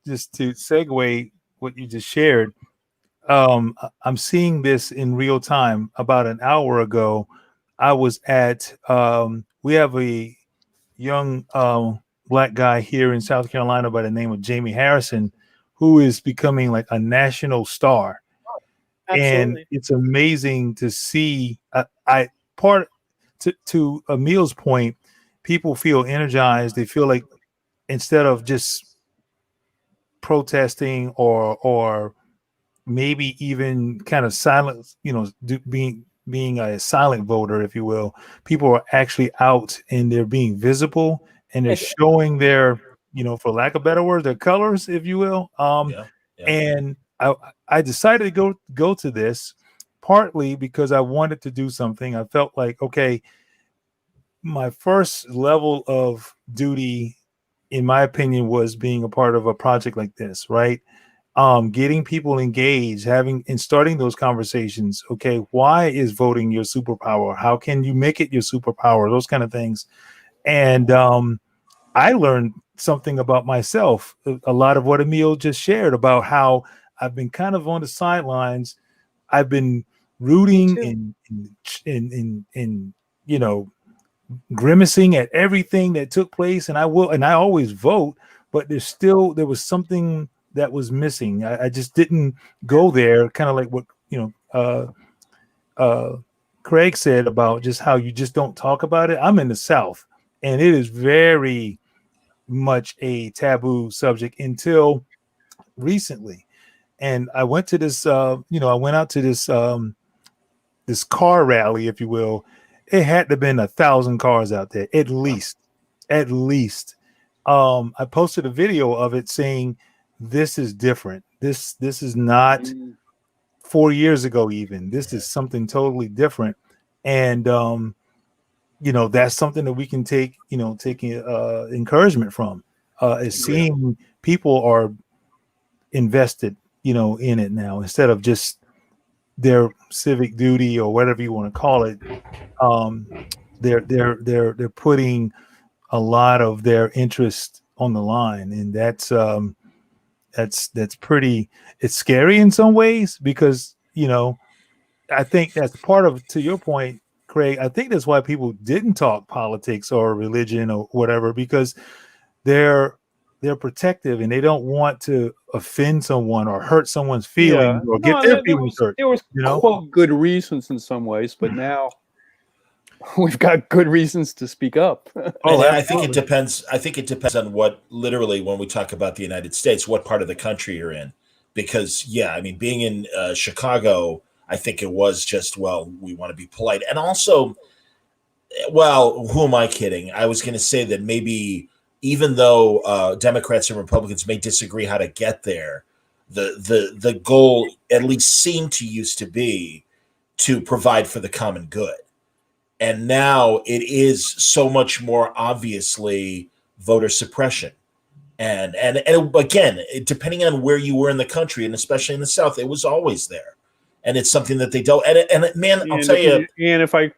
just to segue what you just shared, I'm seeing this in real time. About an hour ago, I was at we have a young Black guy here in South Carolina by the name of Jamie Harrison, who is becoming like a national star. Absolutely. And it's amazing to see. To Emil's point, people feel energized. They feel like instead of just protesting or maybe even kind of silent, being a silent voter, if you will, people are actually out and they're being visible and they're showing their, for lack of better words, their colors, if you will. And I decided to go to this partly because I wanted to do something. I felt like, okay, my first level of duty, in my opinion, was being a part of a project like this, right? Getting people engaged, having and starting those conversations. Okay, why is voting your superpower? How can you make it your superpower? Those kind of things. And I learned something about myself. A lot of what Emil just shared about how I've been kind of on the sidelines. I've been rooting and you know, grimacing at everything that took place, and I always vote, but there was something that was missing. I just didn't go there, kind of like what Craig said about just how you just don't talk about it. I'm in the South, and it is very much a taboo subject until recently. And I went to this I went out to this car rally, if you will. It had to have been 1,000 cars out there, at least. I posted a video of it saying, this is different. This is not 4 years ago, even. This is something totally different. And, that's something that we can take encouragement from, is seeing people are invested, in it now, instead of just their civic duty or whatever you want to call it. They're putting a lot of their interest on the line, and that's pretty. It's scary in some ways because I think that's part of, to your point, Craig. I think that's why people didn't talk politics or religion or whatever, because they're protective and they don't want to offend someone or hurt someone's feelings or get their feelings hurt. There was quote good reasons in some ways, but now we've got good reasons to speak up. I think it depends. I think it depends on what, literally, when we talk about the United States, what part of the country you're in. Because, being in Chicago, I think it was just, we want to be polite. And also, who am I kidding? I was going to say that maybe even though Democrats and Republicans may disagree how to get there, the goal at least used to be to provide for the common good. And now it is so much more obviously voter suppression. And again, depending on where you were in the country, and especially in the South, it was always there. And it's something that they don't. I'll tell you. And if I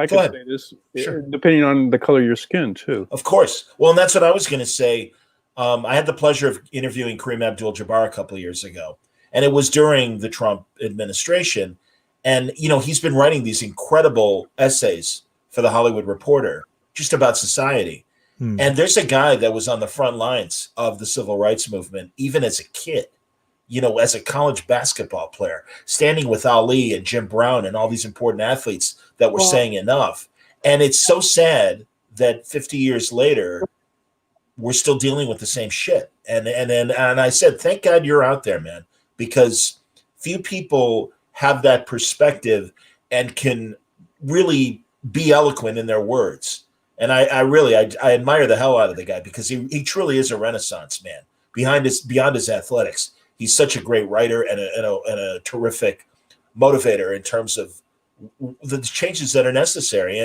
could say this, sure. Depending on the color of your skin too. Of course. Well, and that's what I was going to say. I had the pleasure of interviewing Kareem Abdul-Jabbar a couple of years ago, and it was during the Trump administration. And, he's been writing these incredible essays for the Hollywood Reporter just about society. And there's a guy that was on the front lines of the civil rights movement, even as a kid, as a college basketball player, standing with Ali and Jim Brown and all these important athletes that were saying enough. And it's so sad that 50 years later, we're still dealing with the same shit. And I said, thank God you're out there, man, because few people have that perspective and can really be eloquent in their words. And I admire the hell out of the guy, because he truly is a Renaissance man beyond his athletics. He's such a great writer and a terrific motivator in terms of the changes that are necessary.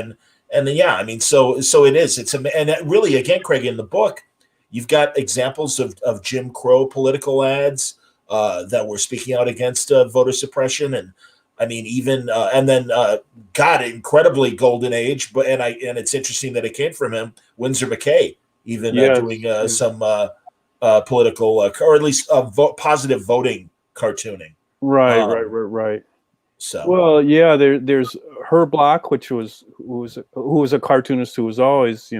So it is. And really, again, Craig, in the book, you've got examples of Jim Crow political ads that were speaking out against voter suppression, and incredibly golden age. But it's interesting that it came from him, Windsor McKay, even doing some political or at least positive voting cartooning. Right. So there's Herb Block, who was a cartoonist who was always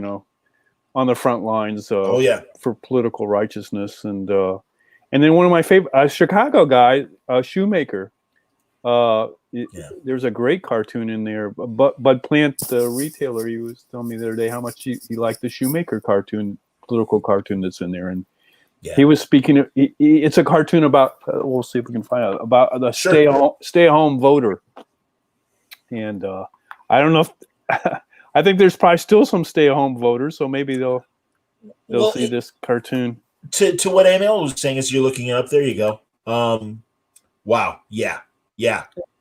on the front lines for political righteousness, and then one of my favorite Chicago guy, Shoemaker. There's a great cartoon in there. Bud Plant, the retailer, he was telling me the other day how much he liked the Shoemaker political cartoon that's in there, and he was speaking. It's a cartoon about. We'll see if we can find out about the stay-at-home voter, and I don't know if I think there's probably still some stay-at-home voters, so maybe they'll see this cartoon. To what Emil was saying as you're looking it up, there you go. Wow. Yeah.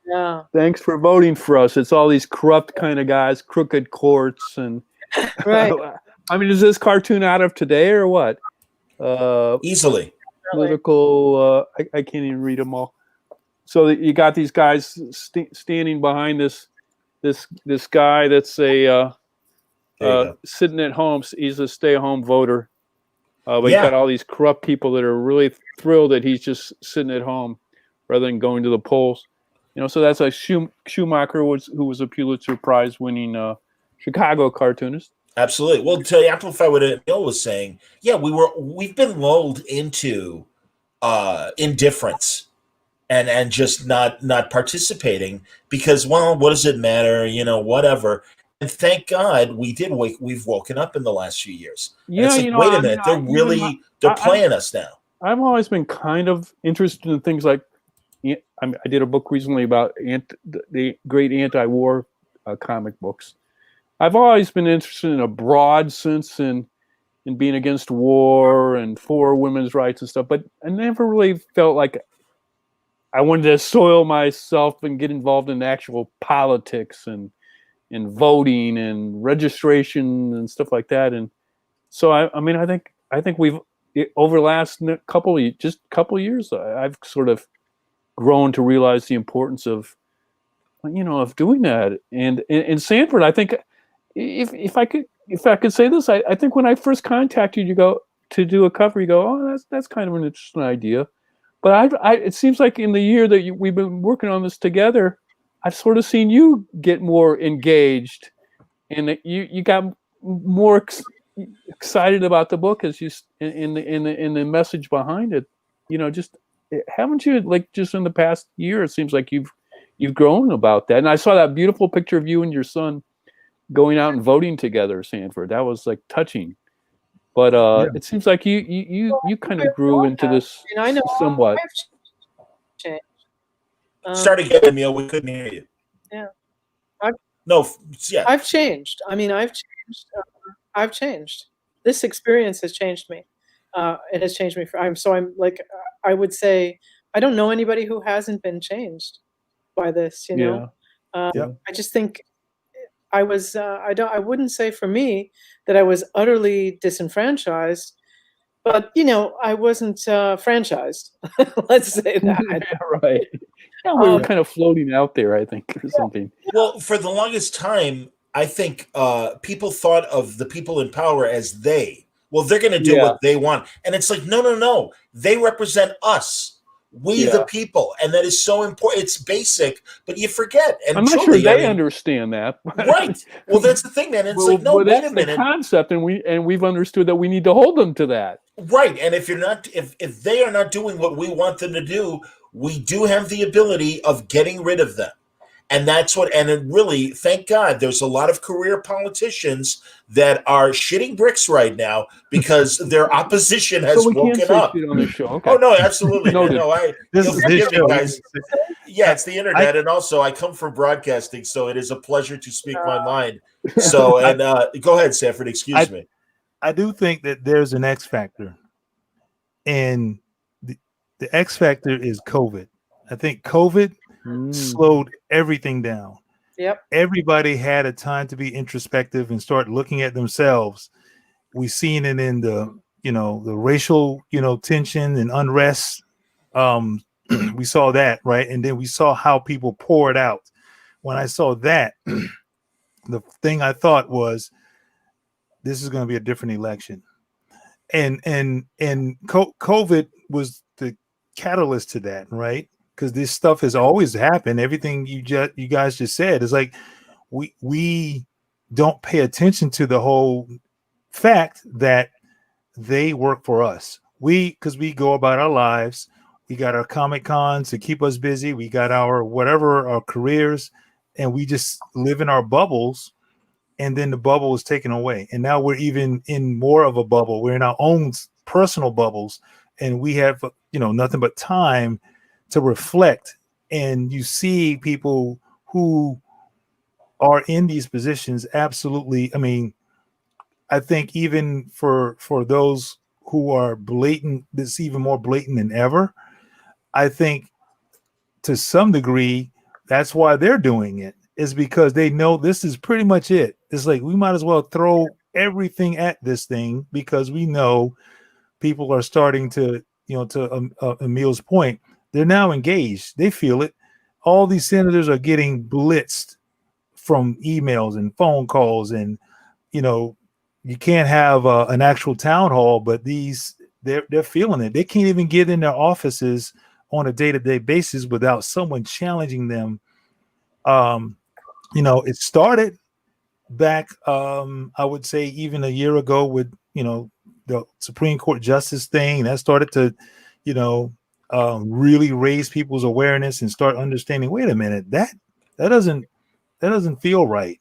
Yeah. Thanks for voting for us. It's all these corrupt kind of guys, crooked courts, and Right. I mean, is this cartoon out of today or what? Easily. Political. I can't even read them all. So you got these guys standing behind this guy that's sitting at home. He's a stay-at-home voter. But you got all these corrupt people that are really thrilled that he's just sitting at home rather than going to the polls. So that's like Schumacher, who was a Pulitzer Prize winning Chicago cartoonist. Absolutely. Well, to amplify what Emil was saying, we've been lulled into indifference and just not participating because, well, what does it matter? Whatever. And thank God we've woken up in the last few years. Yeah, it's like, wait a minute, they're playing us now. I've always been kind of interested in things like, I did a book recently about the great anti-war comic books. I've always been interested in a broad sense in being against war and for women's rights and stuff, but I never really felt like I wanted to soil myself and get involved in actual politics and voting and registration and stuff like that. And so I think we've over the last couple of years, I've sort of grown to realize the importance of doing that. And in Sanford, I think if I could say this, I think when I first contacted you to do a cover, you go, oh, that's kind of an interesting idea. But it seems like in the year that we've been working on this together, I've sort of seen you get more engaged, and you got more excited about the book as you in the message behind it. Haven't you, like, just in the past year? It seems like you've grown about that. And I saw that beautiful picture of you and your son going out and voting together, Sanford. That was like touching. But it seems like you kind of grew into this somewhat. I've changed. Start again, Emil. We couldn't hear you. Yeah. I've changed. I've changed. This experience has changed me. It has changed me. I would say, I don't know anybody who hasn't been changed by this. I just think I was. I wouldn't say for me that I was utterly disenfranchised, but I wasn't franchised. Let's say that. Right. Yeah, we were kind of floating out there, I think, or something. Well, for the longest time, I think people thought of the people in power as they. Well, they're going to do what they want. And it's like, no. They represent us. We the people. And that is so important. It's basic, but you forget. And I'm not sure they understand that. Right. Well, that's the thing, man. It's like, no, wait a minute. The concept, and we've understood that we need to hold them to that. Right. And if they are not doing what we want them to do, we do have the ability of getting rid of them. And that's and it really, thank God, there's a lot of career politicians that are shitting bricks right now because their opposition has woken up. On this show. Okay. Oh, no, absolutely. This is this show. Guys. Yeah, it's the internet. And also, I come from broadcasting, so it is a pleasure to speak my mind. So, and go ahead, Sanford, excuse me. I do think that there's an X factor. And the X factor is COVID. I think COVID slowed everything down. Yep. Everybody had a time to be introspective and start looking at themselves. We've seen it in the racial, tension and unrest. We saw that, right? And then we saw how people poured out. When I saw that, the thing I thought was, this is going to be a different election. And COVID was the catalyst to that, right? Because this stuff has always happened. Everything you guys just said is like we don't pay attention to the whole fact that they work for us. Because we go about our lives. We got our Comic Cons to keep us busy. We got our careers, and we just live in our bubbles. And then the bubble is taken away, and now we're even in more of a bubble. We're in our own personal bubbles, and we have nothing but time to reflect. And you see people who are in these positions. Absolutely. I mean, I think even for those who are blatant, this is even more blatant than ever. I think to some degree, that's why they're doing it, is because they know this is pretty much it. It's like, we might as well throw everything at this thing, because we know people are starting to, to Emil's point, they're now engaged. They feel it. All these senators are getting blitzed from emails and phone calls, and you can't have an actual town hall, but they're feeling it. They can't even get in their offices on a day-to-day basis without someone challenging them. It started back, I would say, even a year ago with the Supreme Court justice thing. That started to really raise people's awareness and start understanding, wait a minute, that doesn't feel right.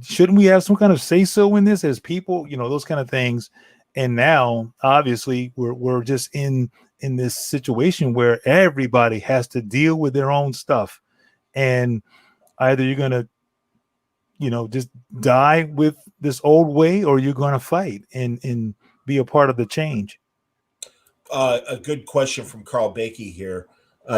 Shouldn't we have some kind of say so in this as people, those kind of things. And now obviously we're just in this situation where everybody has to deal with their own stuff, and either you're going to just die with this old way, or you're going to fight and be a part of the change. A good question from Carl Bakey here.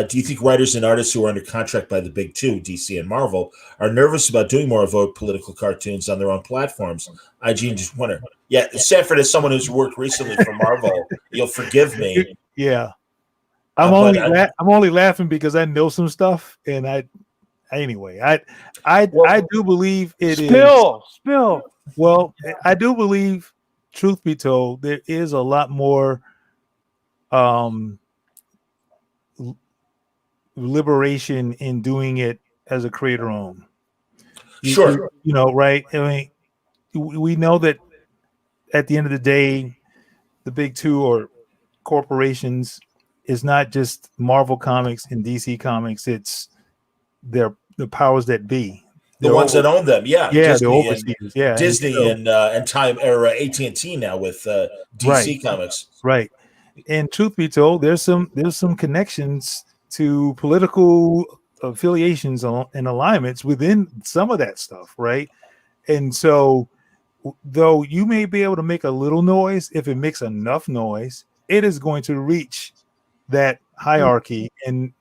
Do you think writers and artists who are under contract by the big two, DC and Marvel, are nervous about doing more of political cartoons on their own platforms? IGN just wonder. Yeah, Sanford, as someone who's worked recently for Marvel, you'll forgive me. Yeah, I'm only laughing because I know some stuff, and I do believe it is. Spill. Well, I do believe, truth be told, there is a lot more liberation in doing it as a creator own. Sure. Right? I mean, we know that at the end of the day, the big two or corporations is not just Marvel Comics and DC Comics. It's the powers that be. The ones that own them, yeah. Disney and Time Era AT&T now with DC Comics. Right. And truth be told, there's some connections to political affiliations and alignments within some of that stuff, right? And so, though you may be able to make a little noise, if it makes enough noise, it is going to reach that hierarchy, and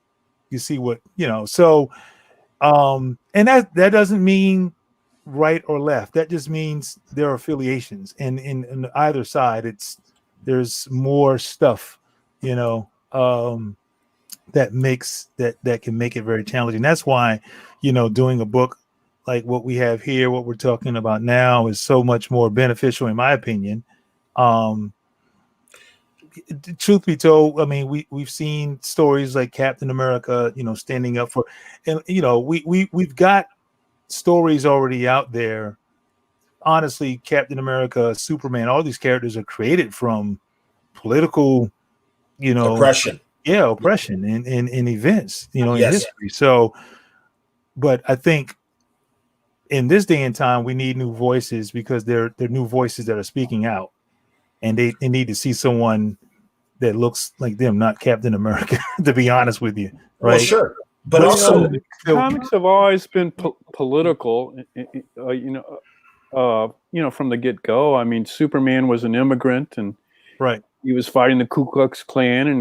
you see what So, and that doesn't mean right or left. That just means there are affiliations, and in either side, there's more stuff, that can make it very challenging. That's why, doing a book like what we have here, what we're talking about now, is so much more beneficial, in my opinion. Truth be told, I mean, we've seen stories like Captain America, standing up for, and we've got stories already out there. Honestly, Captain America, Superman, all these characters are created from political, oppression. Yeah, oppression in events, in history. So, but I think in this day and time, we need new voices, because they're new voices that are speaking out, and they need to see someone that looks like them, not Captain America, to be honest with you. Right? Well, sure. But also, comics have always been political, from the get-go. I mean, Superman was an immigrant, and right. He was fighting the Ku Klux Klan, and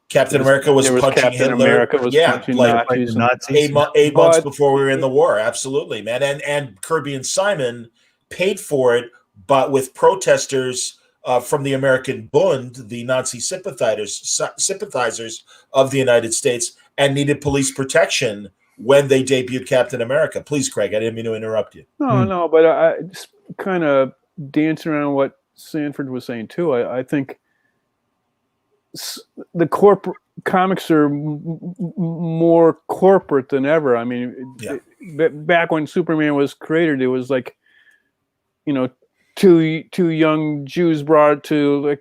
Captain America was punching Hitler. Punching Nazis. 8 months before we were in the war. Absolutely, man. And Kirby and Simon paid for it, but with protesters from the American Bund, the Nazi sympathizers of the United States, and needed police protection when they debuted Captain America. Please, Craig, I didn't mean to interrupt you. No, but I just kind of dancing around what Sanford was saying too. I think the corporate comics are more corporate than ever. I mean, back when Superman was created, it was like, two young Jews brought to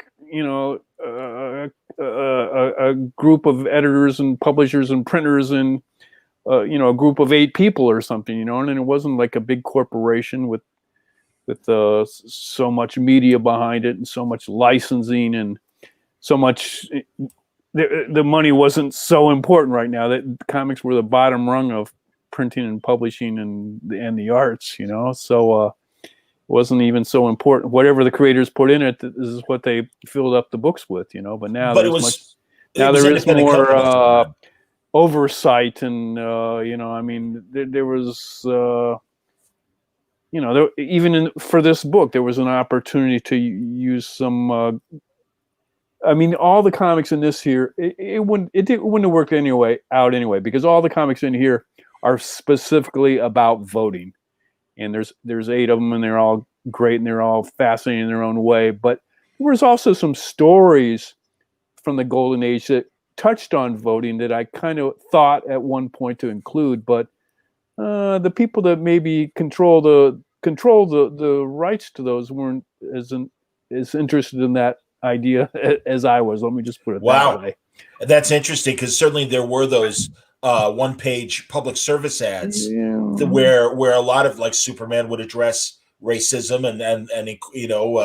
a group of editors and publishers and printers and a group of 8 people or something, and it wasn't like a big corporation with so much media behind it and so much licensing and so much. The money wasn't so important right now. That comics were the bottom rung of printing and publishing and the arts, So it wasn't even so important. Whatever the creators put in it, this is what they filled up the books with, But now there is more oversight, and I mean, there was even for this book, there was an opportunity to use some. I mean, all the comics in this here, it wouldn't have worked anyway because all the comics in here are specifically about voting, and there's 8 of them, and they're all great, and they're all fascinating in their own way. But there was also some stories from the Golden Age that touched on voting that I kind of thought at one point to include, but the people that maybe control the rights to those weren't as interested in that idea as I was. Let me just put it that way. That's interesting, because certainly there were those one-page public service ads where a lot of, like, Superman would address racism and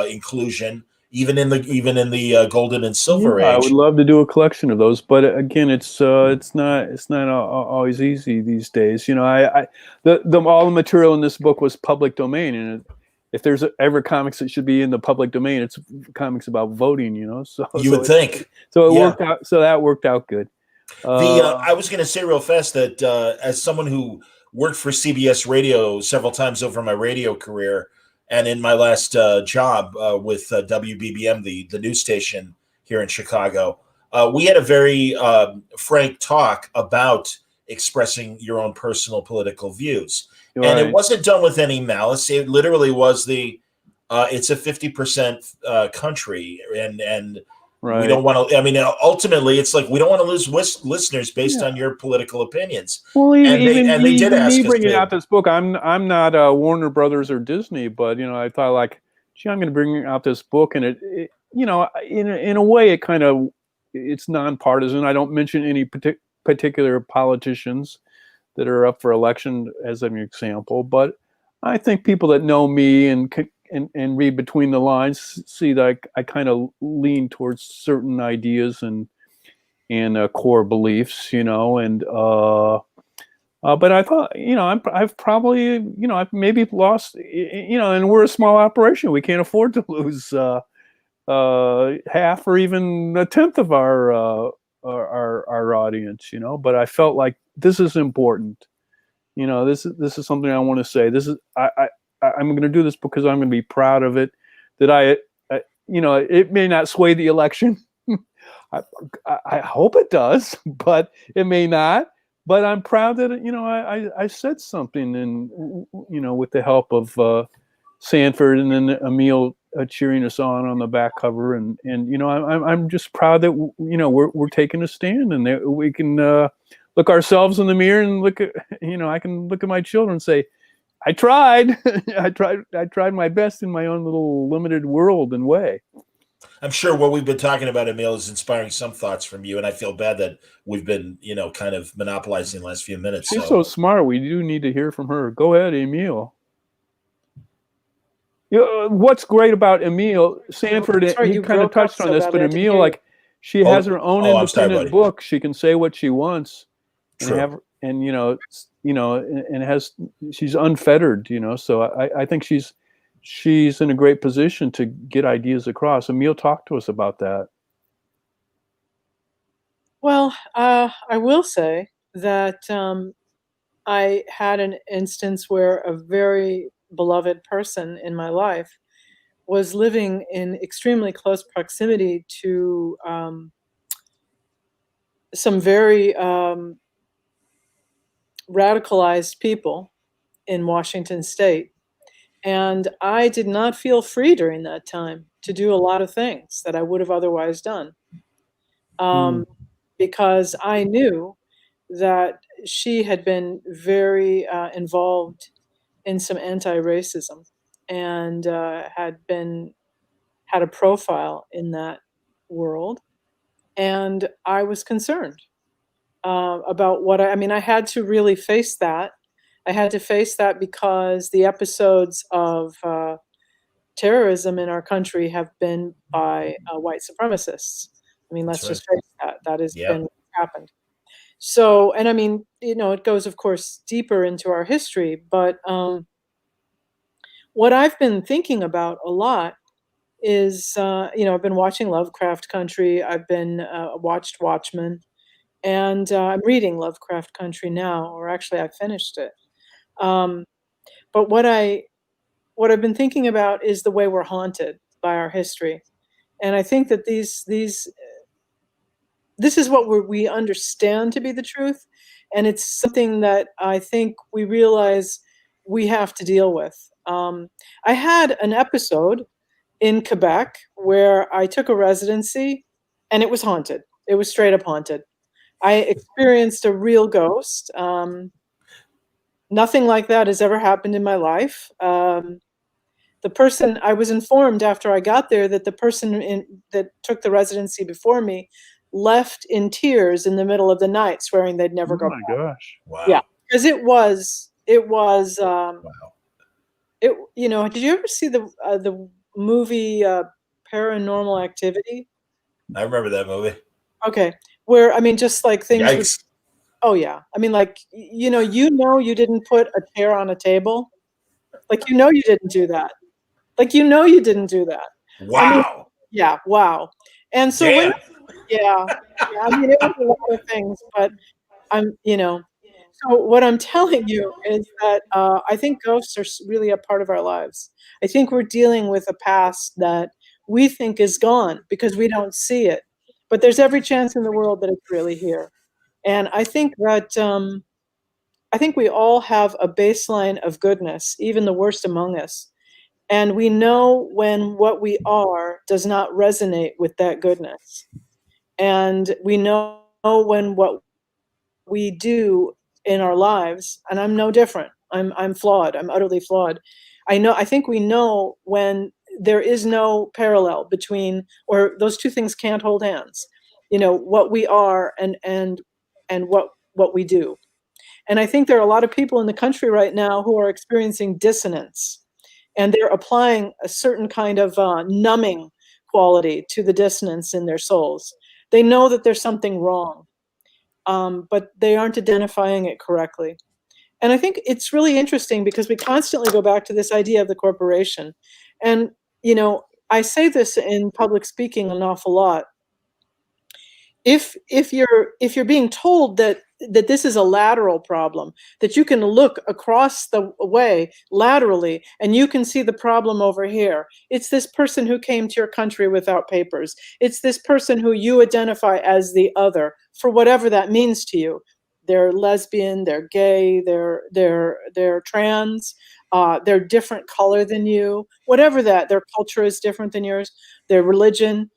inclusion, even in the golden and silver age. I would love to do a collection of those, but again, it's not always easy these days. All the material in this book was public domain, and if there's ever comics that should be in the public domain, it's comics about voting. So you would think. So it worked out. So that worked out good. I was going to say real fast that as someone who worked for CBS Radio several times over my radio career, and in my last job with WBBM, the news station here in Chicago, we had a very frank talk about expressing your own personal political views. Right. And it wasn't done with any malice. It literally was it's a 50% country, and right. We don't want to. I mean, ultimately, it's like we don't want to lose listeners based on your political opinions. Well, they did ask me bringing out this book. I'm not Warner Brothers or Disney, but I thought, like, gee, I'm going to bring out this book, and it in a way, it kind of it's nonpartisan. I don't mention any particular politicians that are up for election as an example, but I think people that know me and read between the lines see that I kind of lean towards certain ideas and core beliefs, but I thought, I've probably, I've maybe lost, and we're a small operation. We can't afford to lose half or even a tenth of our audience, but I felt like this is important. This is something I want to say. This is, I'm going to do this because I'm going to be proud of it. That it may not sway the election. I hope it does, but it may not. But I'm proud that I said something, and with the help of Sanford and then Emil cheering us on the back cover, and I'm just proud that we're taking a stand, and that we can look ourselves in the mirror and look at I can look at my children and say, I tried. I tried my best in my own little limited world and way. I'm sure what we've been talking about, Emil, is inspiring some thoughts from you, and I feel bad that we've been, kind of monopolizing the last few minutes. She's so smart. We do need to hear from her. Go ahead, Emil. What's great about Emil, Sanford, he kind of touched on this, but Emil, like, she has her own independent book. She can say what she wants. True. And she's unfettered, so I think she's in a great position to get ideas across. Emil, talk to us about that. Well, I will say that I had an instance where a very beloved person in my life was living in extremely close proximity to some very radicalized people in Washington State. And I did not feel free during that time to do a lot of things that I would have otherwise done. Because I knew that she had been very involved in some anti-racism and had a profile in that world. And I was concerned about what I had to really face that. I had to face that because the episodes of terrorism in our country have been by white supremacists. Let's just face that. That has been what happened. So, and it goes, of course, deeper into our history. But what I've been thinking about a lot is, I've been watching Lovecraft Country. I've been watched Watchmen. And I'm reading Lovecraft Country now, or actually I finished it. But what I've been thinking about is the way we're haunted by our history. And I think that this is what we understand to be the truth. And it's something that I think we realize we have to deal with. I had an episode in Quebec where I took a residency and it was haunted. It was straight up haunted. I experienced a real ghost. Nothing like that has ever happened in my life. The person, I was informed after I got there that the person that took the residency before me left in tears in the middle of the night, swearing they'd never go back. Oh my gosh! Wow. Yeah, because it was. Wow. It, you know, did you ever see the movie Paranormal Activity? I remember that movie. Okay, where I mean, just like things. Yikes. Oh yeah, I mean, like you didn't put a chair on a table, like you didn't do that, like you didn't do that. Wow. I mean, yeah, wow. And so Damn. I mean, it was a lot of things, but so what I'm telling you is that I think ghosts are really a part of our lives. I think we're dealing with a past that we think is gone because we don't see it, but there's every chance in the world that it's really here. And I think that I think we all have a baseline of goodness, even the worst among us. And we know when what we are does not resonate with that goodness. And we know when what we do in our lives, and I'm no different. I'm flawed. I'm utterly flawed. I think we know when there is no parallel between, or those two things can't hold hands. What we are and what we do. And I think there are a lot of people in the country right now who are experiencing dissonance, and they're applying a certain kind of numbing quality to the dissonance in their souls. They know that there's something wrong, but they aren't identifying it correctly. And I think it's really interesting because we constantly go back to this idea of the corporation. And, I say this in public speaking an awful lot. If you're being told that this is a lateral problem, that you can look across the way laterally and you can see the problem over here. It's this person who came to your country without papers. It's this person who you identify as the other, for whatever that means to you. They're lesbian, they're gay, they're trans, they're different color than you, whatever that, their culture is different than yours, their religion.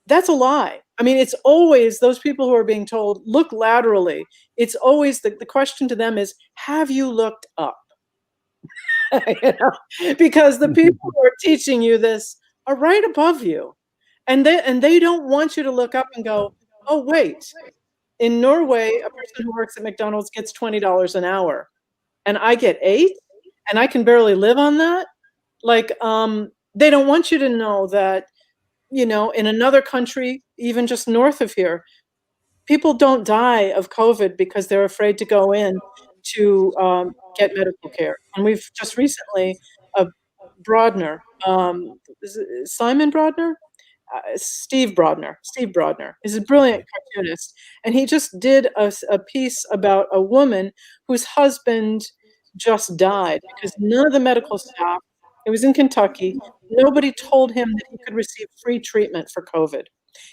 That's a lie. I mean, it's always those people who are being told, look laterally. It's always the question to them is, have you looked up? Because the people who are teaching you this are right above you. And they don't want you to look up and go, oh, wait. In Norway, a person who works at McDonald's gets $20 an hour. And I get $8, and I can barely live on that. Like, they don't want you to know that, in another country, even just north of here, people don't die of COVID because they're afraid to go in to get medical care. And we've just recently, Brodner, Simon Brodner? Steve Brodner is a brilliant cartoonist. And he just did a piece about a woman whose husband just died because none of the medical staff, it was in Kentucky, nobody told him that he could receive free treatment for COVID.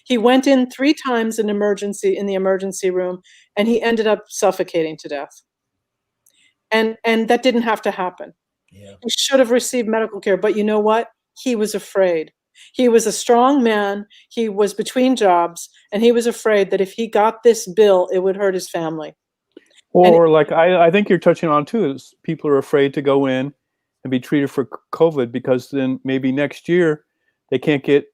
He went in 3 times in the emergency room, and he ended up suffocating to death. And that didn't have to happen. Yeah. He should have received medical care, but you know what? He was afraid. He was a strong man. He was between jobs, and he was afraid that if he got this bill, it would hurt his family. Or like I think you're touching on too, is people are afraid to go in and be treated for COVID because then maybe next year they can't get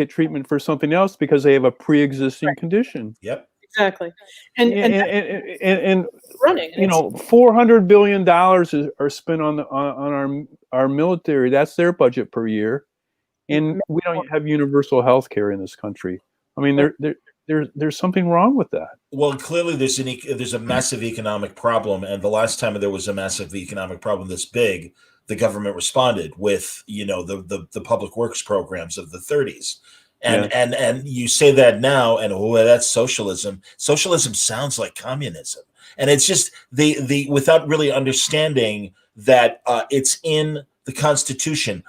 treatment for something else because they have a pre-existing condition. Yep. Exactly. And running. $400 billion are spent on our military. That's their budget per year, and we don't have universal health care in this country. I mean, there's something wrong with that. Well, clearly there's a massive economic problem, and the last time there was a massive economic problem this big, the government responded with the public works programs of the 30s, And Yeah. and you say that now, and that's socialism. Socialism sounds like communism, and it's just the without really understanding that it's in the Constitution,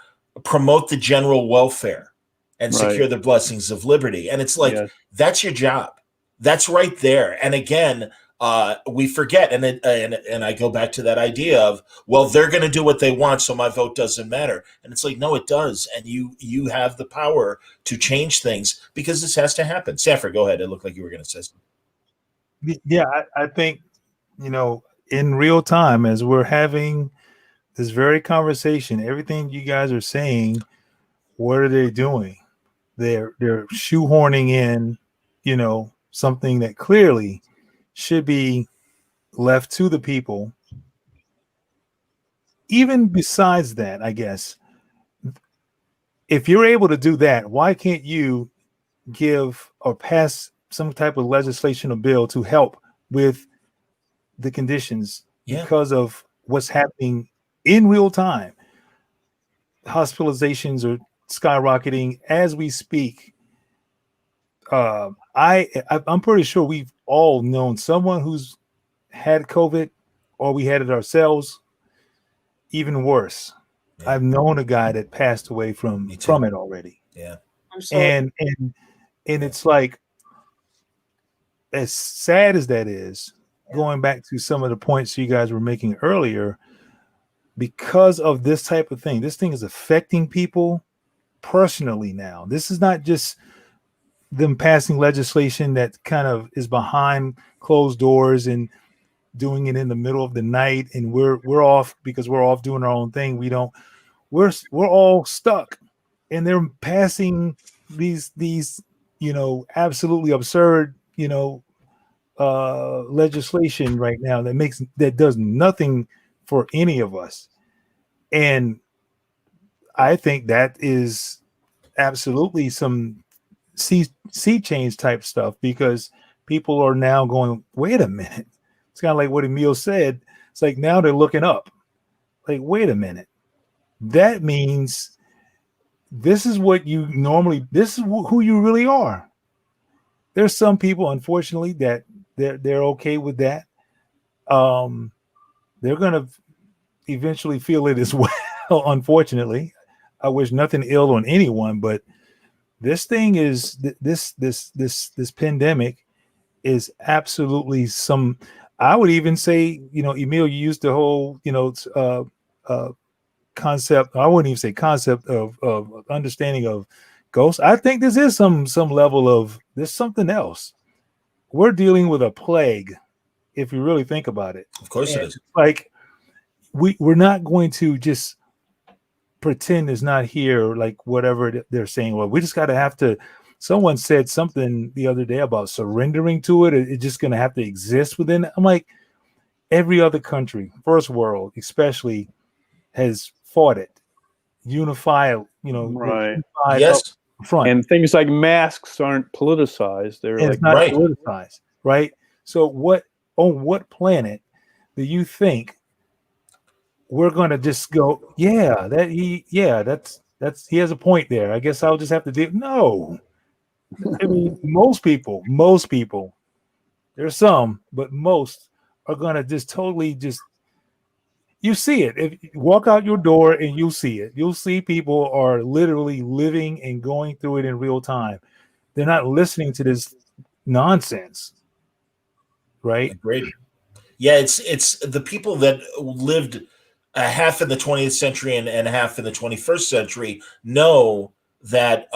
promote the general welfare and Right. secure the blessings of liberty. And it's like Yes. that's your job. That's right there. And again, we forget, and I go back to that idea of, well, they're going to do what they want, so my vote doesn't matter. And it's like, no, it does, and you have the power to change things because this has to happen. Sanford, go ahead. It looked like you were going to say something. Yeah, I think, in real time, as we're having this very conversation, everything you guys are saying, what are they doing? They're shoehorning in, something that clearly should be left to the people. Even besides that, I guess, if you're able to do that, why can't you give or pass some type of legislation or bill to help with the conditions because of what's happening in real time? Hospitalizations are skyrocketing as we speak. I'm pretty sure we've all known someone who's had COVID, or we had it ourselves. Even worse, I've known a guy that passed away from it already. Yeah, I'm sorry. And it's like, as sad as that is, going back to some of the points you guys were making earlier, because of this type of thing, this thing is affecting people personally now. This is not just them passing legislation that kind of is behind closed doors and doing it in the middle of the night, and we're off because we're off doing our own thing. We're all stuck, and they're passing these absolutely absurd legislation right now that does nothing for any of us. And I think that is absolutely some sea change type stuff, because people are now going, wait a minute. It's kind of like what Emil said. It's like now they're looking up. Like, wait a minute. That means this is what you normally, this is who you really are. There's some people, unfortunately, that they're okay with that. They're going to eventually feel it as well, unfortunately. I wish nothing ill on anyone, but this thing is this pandemic is absolutely some, I would even say, Emil, you used the whole, concept. I wouldn't even say concept of understanding of ghosts. I think this is some level of, there's something else. We're dealing with a plague, if you really think about it. Of course it is. Like, we're not going to just pretend it's not here, like whatever they're saying. Well, we just got to have to. Someone said something the other day about surrendering to it. It's just going to have to exist within. I'm like, every other country, first world especially, has fought it, unified. Right. Unified Yes. up front, and things like masks aren't politicized. They're and like it's not right. politicized, right? So on what planet do you think we're going to just go, that's he has a point there. I guess I'll just have to do. No, I mean, most people, there's some, but most are going to just totally you see it. If you walk out your door and you'll see it. You'll see people are literally living and going through it in real time. They're not listening to this nonsense, right? Agreed. Yeah, it's the people that lived half in the 20th century and half in the 21st century know that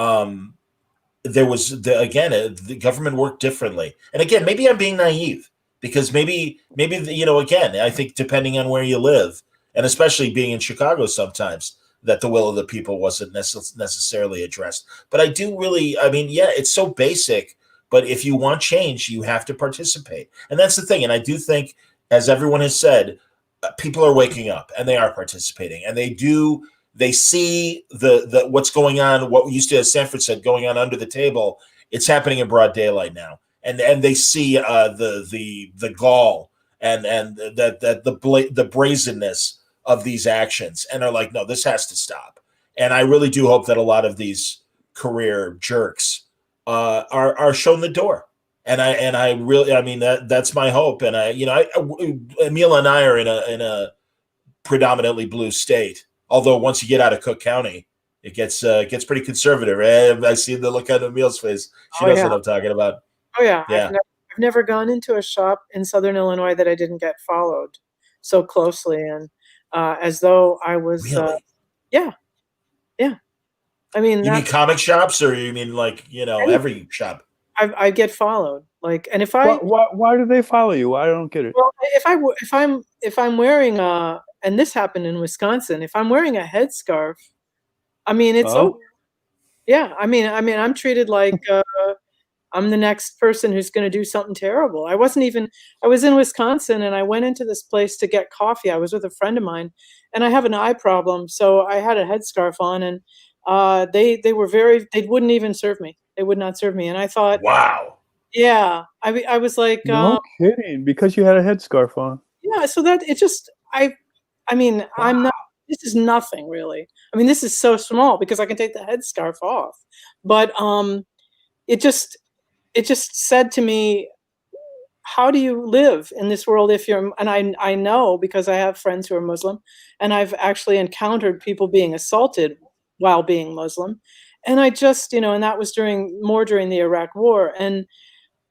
there was the government worked differently. And again, maybe I'm being naive, because maybe again, I think depending on where you live, and especially being in Chicago sometimes, that the will of the people wasn't necessarily addressed. But I do really, I mean, yeah, it's so basic. But if you want change, you have to participate. And that's the thing. And I do think, as everyone has said, people are waking up and they are participating, and they see the what's going on, what we used to, as Sanford said, going on under the table. It's happening in broad daylight now. And they see the gall and the brazenness of these actions, and are like, no, this has to stop. And I really do hope that a lot of these career jerks are shown the door. And I really, I mean, that's my hope. And Emil and I are in a predominantly blue state. Although once you get out of Cook County, it gets pretty conservative. I see the look on Emil's face. She knows what I'm talking about. Oh yeah. Yeah. I've never gone into a shop in Southern Illinois that I didn't get followed so closely, and as though I was. Really? Yeah. I mean, you mean comic shops, or you mean like every shop? I get followed. Like, and if why do they follow you? I don't get it. Well, if I'm wearing and this happened in Wisconsin, if I'm wearing a headscarf, I mean it's over. Yeah, I mean I'm treated like I'm the next person who's going to do something terrible. I was in Wisconsin, and I went into this place to get coffee. I was with a friend of mine, and I have an eye problem, so I had a headscarf on, and they wouldn't even serve me. They would not serve me, and I thought, wow. Yeah, I was like, no kidding, because you had a headscarf on. Yeah, so that it just I mean, wow. I'm not. This is nothing really. I mean, this is so small because I can take the headscarf off, but it just said to me, how do you live in this world if you're? And I know because I have friends who are Muslim, and I've actually encountered people being assaulted while being Muslim, and I just and that was during the Iraq War, and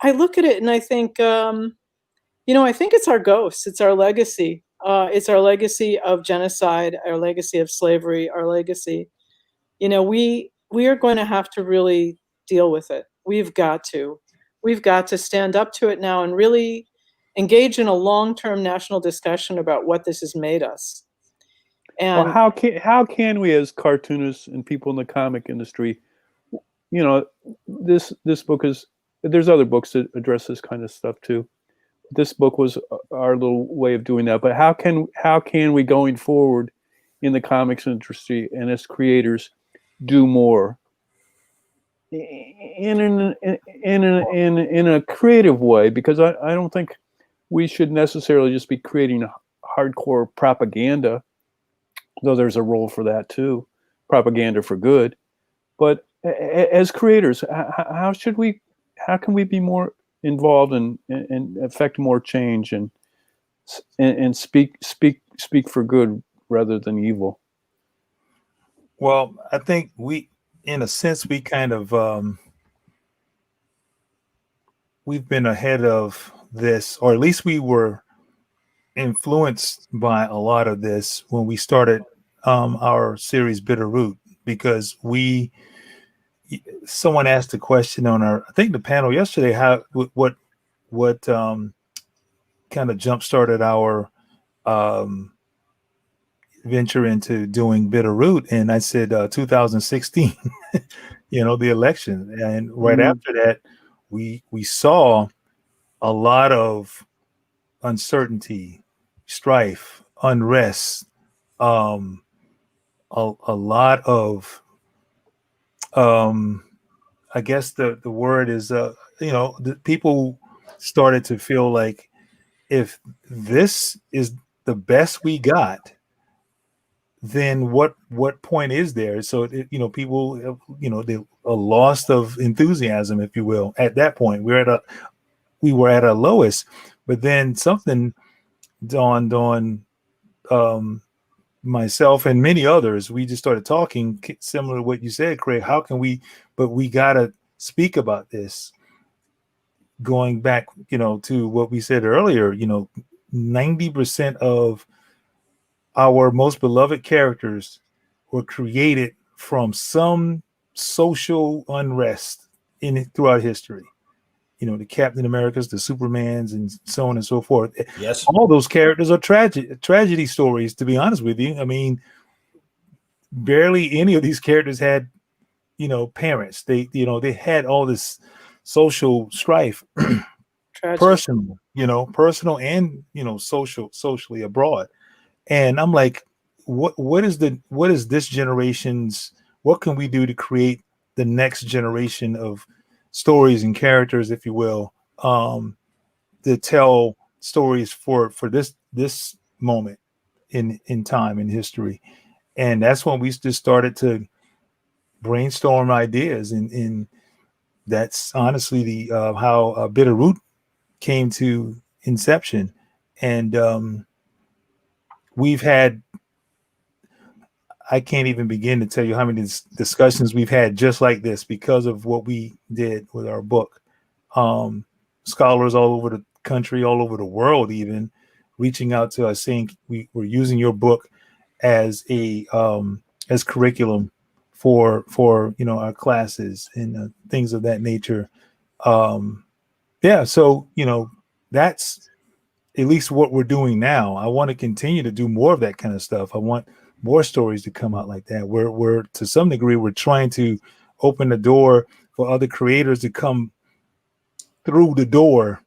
I look at it and I think I think it's our ghosts, it's our legacy. It's our legacy of genocide, our legacy of slavery, our legacy. We are going to have to really deal with it. We've got to stand up to it now and really engage in a long-term national discussion about what this has made us. And how can we, as cartoonists and people in the comic industry, this book is. There's other books that address this kind of stuff too. This book was our little way of doing that. But how can we going forward in the comics industry and as creators do more in a creative way? Because I don't think we should necessarily just be creating hardcore propaganda, though there's a role for that too, propaganda for good. But as creators, how can we be more involved and affect more change and speak for good rather than evil? Well, I think we, in a sense, we kind of we've been ahead of this, or at least we were influenced by a lot of this when we started our series Bitter Root, because someone asked a question on I think the panel yesterday, what kind of jump started our venture into doing Bitter Root, and I said 2016, the election, and right after that we saw a lot of uncertainty, strife, unrest, a lot of I guess the word is the people started to feel like, if this is the best we got, then what point is there? So people they a loss of enthusiasm, if you will. At that point, we were at a lowest, but then something dawned on myself and many others. We just started talking similar to what you said, Craig. How can we? But we gotta speak about this. Going back, to what we said earlier, 90% of our most beloved characters were created from some social unrest throughout history. The Captain Americas, the Supermans, and so on and so forth. Yes. All those characters are tragedy stories, to be honest with you. I mean, barely any of these characters had, parents. They had all this social strife, personal and, socially abroad. And I'm like, what is this generation's, what can we do to create the next generation of stories and characters, if you will, to tell stories for this moment in time in history? And that's when we just started to brainstorm ideas, and that's honestly the how Bitterroot came to inception. And we've had, I can't even begin to tell you how many discussions we've had just like this because of what we did with our book. Scholars all over the country, all over the world, even reaching out to us saying we're using your book as a as curriculum for our classes and things of that nature. So that's at least what we're doing now. I want to continue to do more of that kind of stuff. I want more stories to come out like that. We're to some degree, we're trying to open the door for other creators to come through the door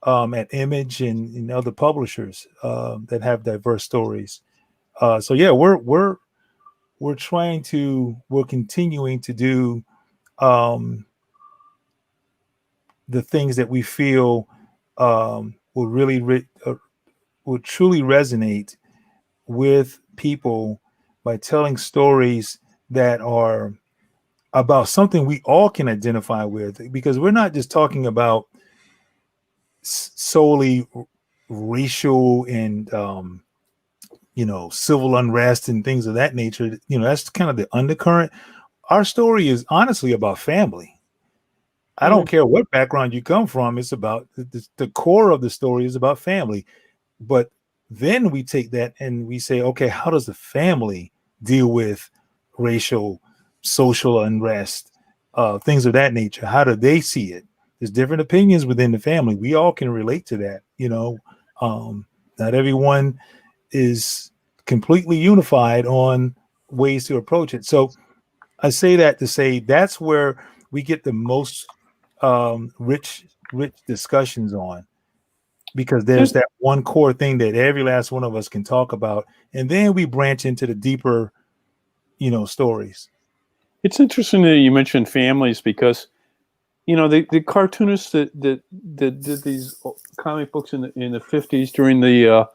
at Image and other publishers that have diverse stories. We're continuing to do the things that we feel will really will truly resonate with people by telling stories that are about something we all can identify with, because we're not just talking about solely racial and civil unrest and things of that nature. That's kind of the undercurrent. Our story is honestly about family. I don't care what background you come from. It's about the core of the story is about family. But then we take that and we say, okay, how does the family deal with racial, social unrest, things of that nature? How do they see it? There's different opinions within the family. We all can relate to that. Not everyone is completely unified on ways to approach it. So I say that to say that's where we get the most rich discussions on, because there's that one core thing that every last one of us can talk about, and then we branch into the deeper, stories. It's interesting that you mentioned families, because the cartoonists that did these comic books in the 50s during the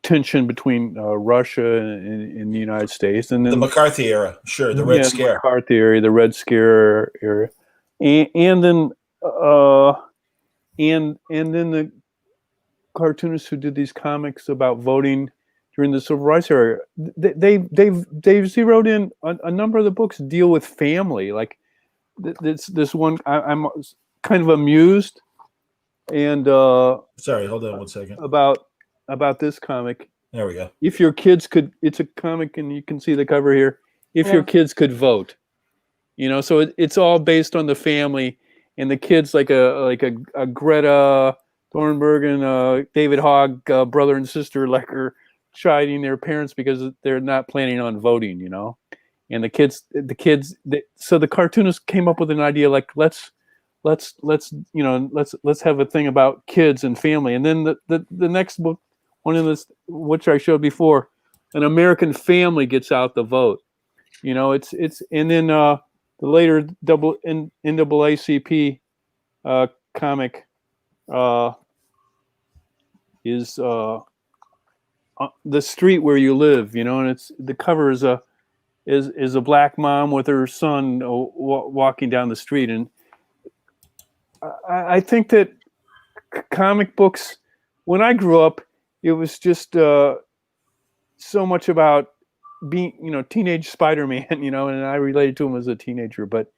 tension between Russia and the United States, and then the McCarthy era, sure, the Red Scare, McCarthy era, the Red Scare era, and then the cartoonists who did these comics about voting during the Civil Rights era, they've zeroed in a number of the books deal with family. Like this one, I'm kind of amused, and sorry, hold on one second, about this comic. There we go. If your kids could, it's a comic, and you can see the cover here. If your kids could vote, so it's all based on the family and the kids, like a Greta Thunberg and David Hogg, brother and sister, like are chiding their parents because they're not planning on voting, and the kids. So the cartoonist came up with an idea, like let's have a thing about kids and family. And then the next book, one of this, which I showed before, an American family gets out the vote. It's and then the later NAACP comic is the street where you live, and it's the cover is a black mom with her son walking down the street. And I think that comic books, when I grew up, it was just so much about being, teenage Spider-Man, and I related to him as a teenager. But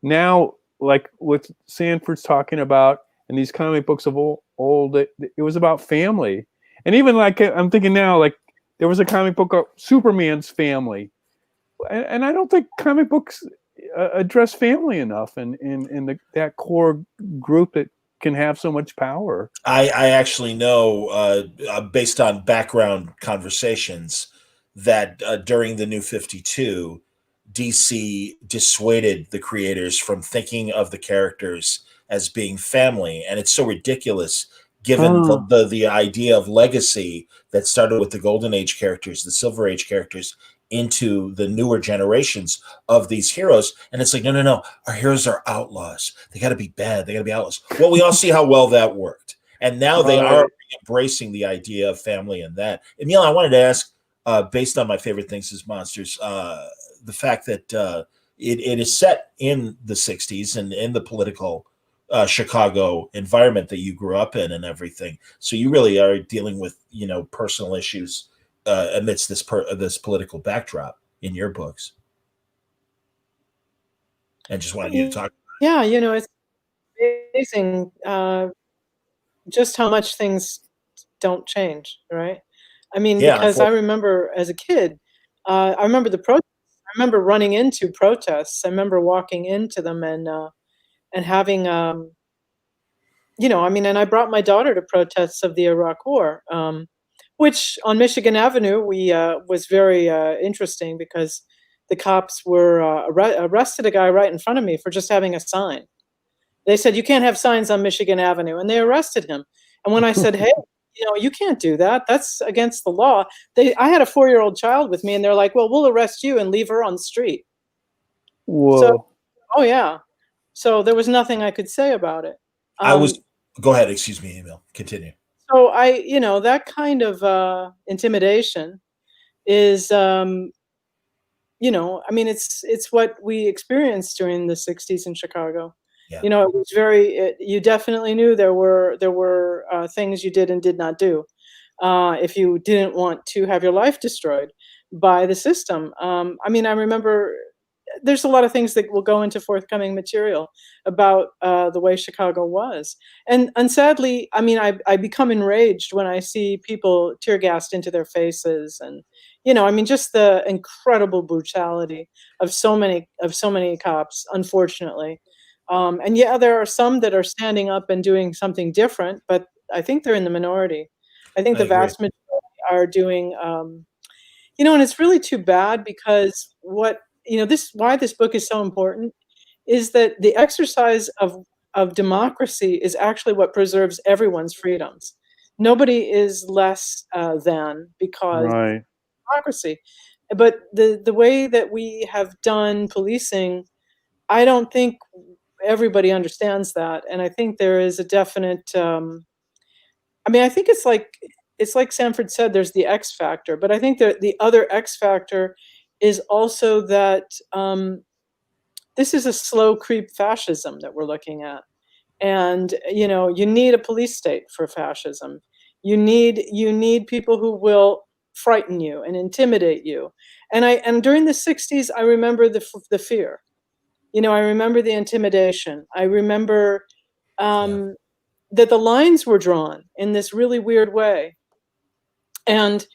now, like what Sanford's talking about, and these comic books of old, it was about family. And even like I'm thinking now, like there was a comic book of Superman's family, and I don't think comic books address family enough, and that core group that can have so much power. I actually know, based on background conversations, that during the New 52, DC dissuaded the creators from thinking of the characters as being family, and it's so ridiculous given the idea of legacy that started with the Golden Age characters, the Silver Age characters, into the newer generations of these heroes. And it's like, no, our heroes are outlaws. They got to be bad. They got to be outlaws. Well, we all see how well that worked. And now they are embracing the idea of family and that. Emil, I wanted to ask, based on my favorite things as monsters, the fact that it is set in the 60s and in the political Chicago environment that you grew up in and everything. So you really are dealing with, personal issues amidst this political backdrop in your books. And just wanted you to talk. Yeah, it's amazing just how much things don't change, right? I mean, because I remember as a kid, I remember the protests. I remember running into protests. I remember walking into them and having, and I brought my daughter to protests of the Iraq War, which on Michigan Avenue was very interesting because the cops were arrested a guy right in front of me for just having a sign. They said, "You can't have signs on Michigan Avenue," and they arrested him. And when I said, "Hey, you can't do that. That's against the law." I had a 4-year-old child with me, and they're like, "Well, we'll arrest you and leave her on the street." Whoa. So, oh yeah. So there was nothing I could say about it. Go ahead. Excuse me, Emil. Continue. So that kind of intimidation is, it's what we experienced during the 60s in Chicago. Yeah. It was you definitely knew there were things you did and did not do if you didn't want to have your life destroyed by the system. I remember there's a lot of things that will go into forthcoming material about the way Chicago was. And sadly, I become enraged when I see people tear gassed into their faces and, just the incredible brutality of so many cops, unfortunately. And yeah, there are some that are standing up and doing something different, but I think they're in the minority. I think the vast majority are doing, and it's really too bad because why this book is so important is that the exercise of democracy is actually what preserves everyone's freedoms. Nobody is less than because Right. democracy. But the way that we have done policing, I don't think everybody understands that, and I think there is a definite. I think it's like Sanford said. There's the X factor, but I think that the other X factor is also that this is a slow creep fascism that we're looking at, and you need a police state for fascism. You need people who will frighten you and intimidate you, and during the 60s, I remember the fear. I remember the intimidation. I remember that the lines were drawn in this really weird way. And,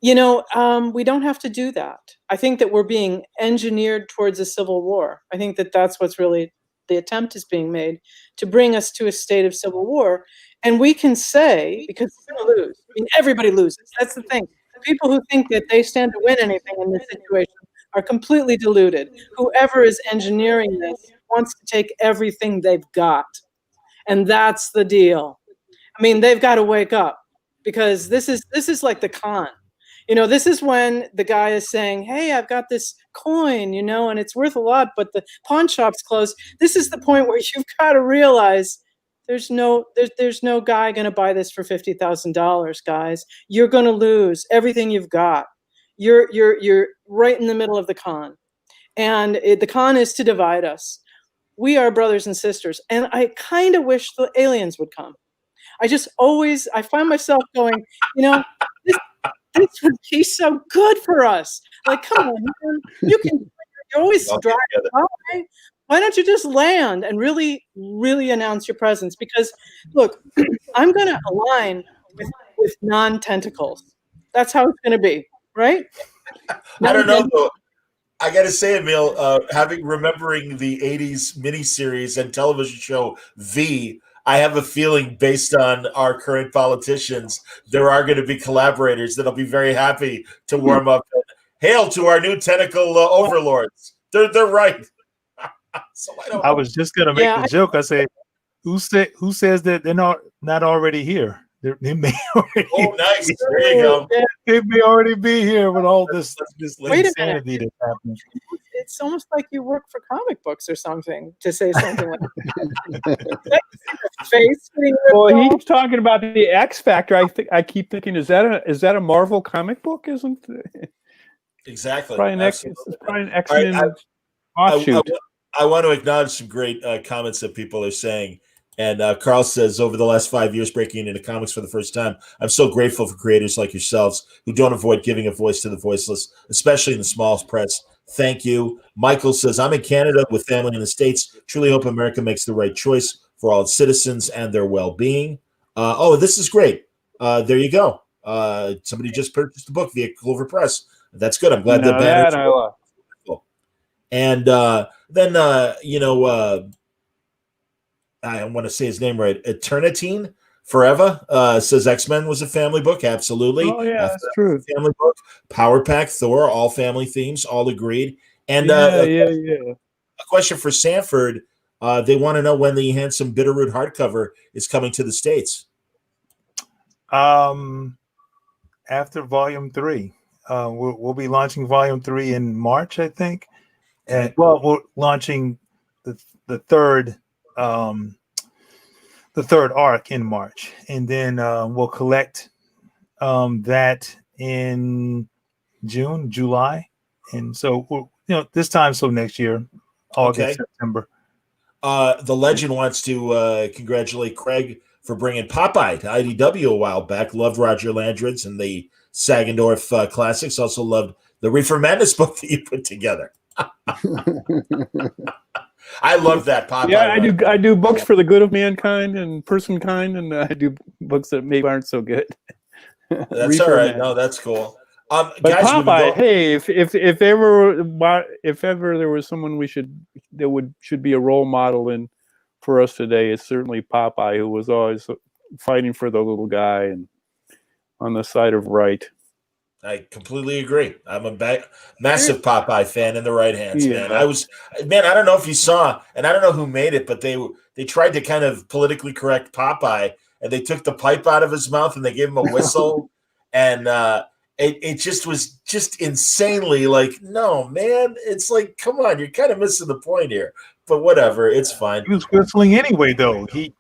we don't have to do that. I think that we're being engineered towards a civil war. I think that that's what's really the attempt is being made to bring us to a state of civil war. And we can say, because we're going to lose. Everybody loses. That's the thing. The people who think that they stand to win anything in this situation are completely deluded. Whoever is engineering this wants to take everything they've got. And that's the deal. They've got to wake up because this is like the con. This is when the guy is saying, "Hey, I've got this coin, and it's worth a lot, but the pawn shop's closed." This is the point where you've got to realize there's no guy going to buy this for $50,000, guys. You're going to lose everything you've got. You're right in the middle of the con, and the con is to divide us. We are brothers and sisters, and I kind of wish the aliens would come. I find myself going, this would be so good for us. Like, come on, man. You always drive by. Why don't you just land and really, really announce your presence? Because look, I'm going to align with non-tentacles. That's how it's going to be, right? I don't know, though. I got to say, Emil, remembering the 80s miniseries and television show V, I have a feeling based on our current politicians, there are going to be collaborators that'll be very happy to warm up. Hail to our new tentacle overlords. They're right. So I was just going to make the joke. I say, who says that they're not already here? They may already. Oh, nice. There you go. They may already be here with all this insanity that's happening. it's almost like you work for comic books or something to say something like that. Face well, he keeps talking about the X Factor. I keep thinking, is that a Marvel comic book? Isn't it? Exactly. It's probably an X-Men I, offshoot. I want to acknowledge some great comments that people are saying. And Carl says, over the last 5 years, breaking into comics for the first time, I'm so grateful for creators like yourselves who don't avoid giving a voice to the voiceless, especially in the small press. Thank you. Michael says, I'm in Canada with family in the States. Truly hope America makes the right choice for all its citizens and their well-being. This is great. There you go. Somebody just purchased the book via Clover Press. That's good. I'm glad the banner. That I love. And then, I want to say his name right. Eternitine Forever says X-Men was a family book. Absolutely. Oh, yeah, that's true. Family book. Power Pack, Thor, all family themes, all agreed. And a question for Sanford. They want to know when the Handsome Bitterroot hardcover is coming to the States. After Volume 3. We'll be launching Volume 3 in March, I think. And we're launching the third arc in March, and then we'll collect that in June, July, and so this time, so next year, August, September. The Legend wants to congratulate Craig for bringing Popeye to IDW a while back. Loved Roger Landrid's and the Sagendorf classics. Also loved the Reefer Madness book that you put together. I love that Popeye. Yeah, I do books for the good of mankind and personkind, and I do books that maybe aren't so good. That's all right. No, that's cool. But guys, Popeye, hey, if ever there was someone should be a role model for us today, it's certainly Popeye, who was always fighting for the little guy and on the side of right. I completely agree. I'm a massive Popeye fan in the right hands, man. I don't know if you saw, and I don't know who made it, but they tried to kind of politically correct Popeye, and they took the pipe out of his mouth and they gave him a whistle, and it just was just insanely like, no, man, it's like, come on, you're kind of missing the point here. But whatever, it's fine. He was whistling anyway, though. He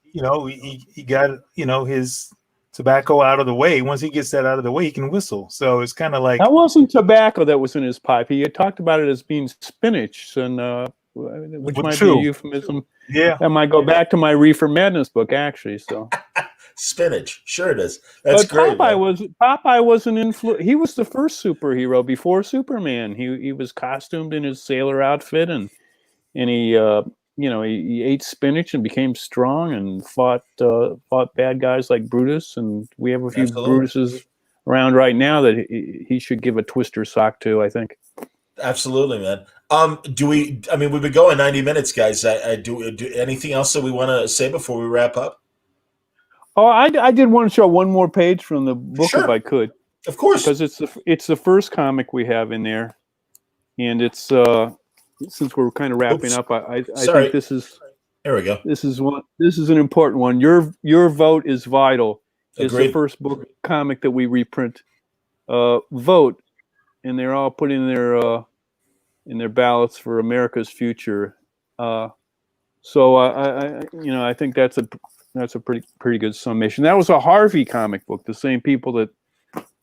got his tobacco out of the way. Once he gets that out of the way, he can whistle. So it's kind of like, that wasn't tobacco that was in his pipe. He had talked about it as being spinach, and which might be a euphemism. Yeah, that might go back to my Reefer Madness book, actually. So spinach, sure it is. That's great. Popeye was an influence. He was the first superhero before Superman. He was costumed in his sailor outfit, and he he ate spinach and became strong and fought bad guys like Brutus. And we have a few Brutuses around right now that he should give a twister sock to, I think. Absolutely, man. We've been going 90 minutes, guys. Do anything else that we want to say before we wrap up? Oh, I did want to show one more page from the book, sure, if I could. Of course. Because it's the first comic we have in there. And it's since we're kind of wrapping up, I think this is. There we go. This is an important one. Your vote is vital. It's the first book comic that we reprint. Vote, and they're all putting in their ballots for America's future. So I think that's a pretty good summation. That was a Harvey comic book. The same people that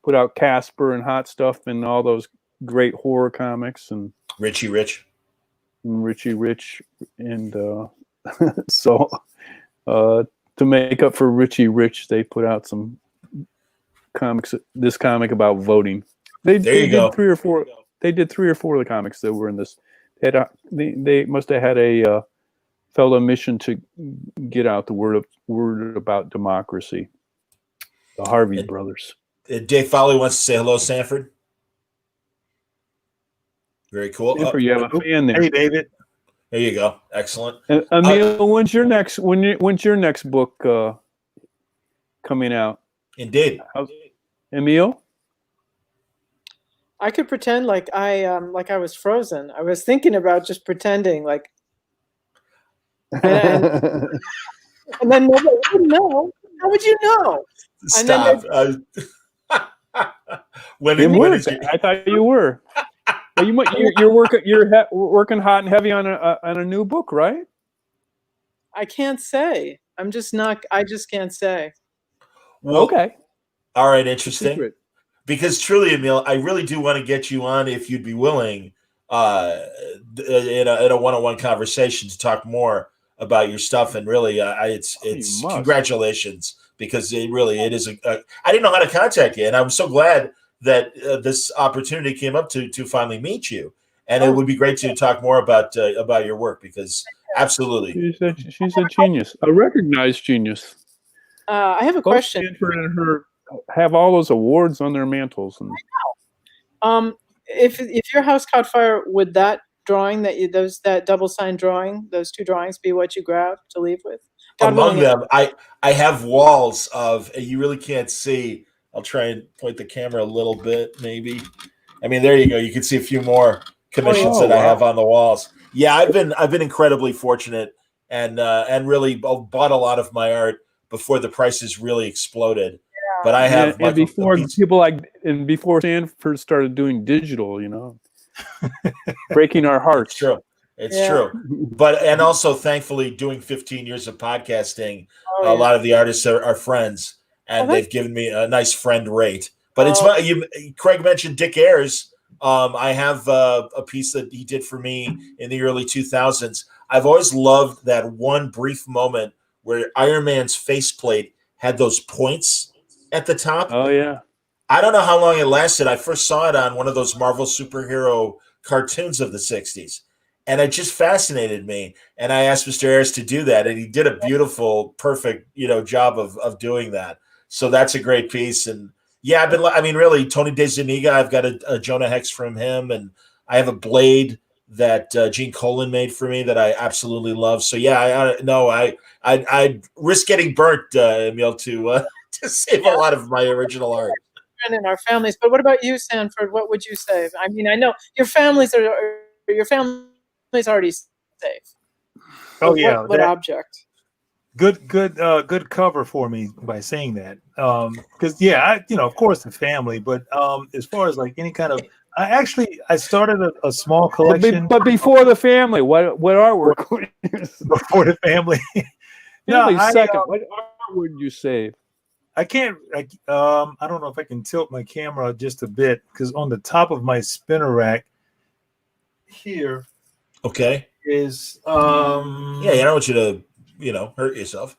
put out Casper and Hot Stuff and all those great horror comics, and Richie Rich, and so to make up for Richie Rich, they put out some comics. This comic about voting. They did 3 or 4. They did 3 or 4 of the comics that were in this. They must have had a felt a mission to get out the word about democracy. The Harvey brothers. Dave Foley wants to say hello, Sanford. Very cool. Sanford, you have a fan there. Hey, David. There you go. Excellent. Emil, when's your next book coming out? Indeed. Emil? I could pretend like I was frozen. I was thinking about just pretending like, and then nobody would know. How would you know? Stop. I thought you were. Well, you're working hot and heavy on a new book, right? I can't say. I'm just not. I just can't say. Well, Okay. all right, interesting. Secret. Because truly, Emil, I really do want to get you on if you'd be willing in a one-on-one conversation to talk more about your stuff. And really, it's congratulations, because it is I didn't know how to contact you, and I'm so glad that this opportunity came up to finally meet you. And it would be great to talk more about your work, because absolutely, she's a genius, a recognized genius. I have a question. Sanford and her have all those awards on their mantles. And if your house caught fire, would that drawing that double sign drawing, those two drawings, be what you grab to leave with? Among them, I have walls of, you really can't see. I'll try and point the camera a little bit, maybe. I mean, there you go. You can see a few more commissions that I have on the walls. Yeah, I've been incredibly fortunate, and really bought a lot of my art before the prices really exploded. Yeah. But I have before Sanford started doing digital, breaking our hearts. It's true. It's true. But and also, thankfully, doing 15 years of podcasting, a lot of the artists are friends, and they've given me a nice friend rate. But it's Craig mentioned Dick Ayers. I have a piece that he did for me in the early 2000s. I've always loved that one brief moment where Iron Man's faceplate had those points at the top. Oh, yeah. I don't know how long it lasted. I first saw it on one of those Marvel superhero cartoons of the 60s. And it just fascinated me. And I asked Mr. Ayers to do that. And he did a beautiful, perfect, job of doing that. So that's a great piece. And yeah, really, Tony DeZuniga, I've got a Jonah Hex from him. And I have a blade that Gene Colan made for me that I absolutely love. So yeah, I'd risk getting burnt, Emil, to save a lot of my original art. In our families, but what about you, Sanford? What would you save? I mean, I know your family's already safe. Oh yeah, what object? Good cover for me by saying that. Because of course the family, but as far as like any kind of, I started a small collection. But before the family, what artwork? Before the family. Second. What artwork would you save? I can't. I don't know if I can tilt my camera just a bit, because on the top of my spinner rack here, is I don't want you to hurt yourself.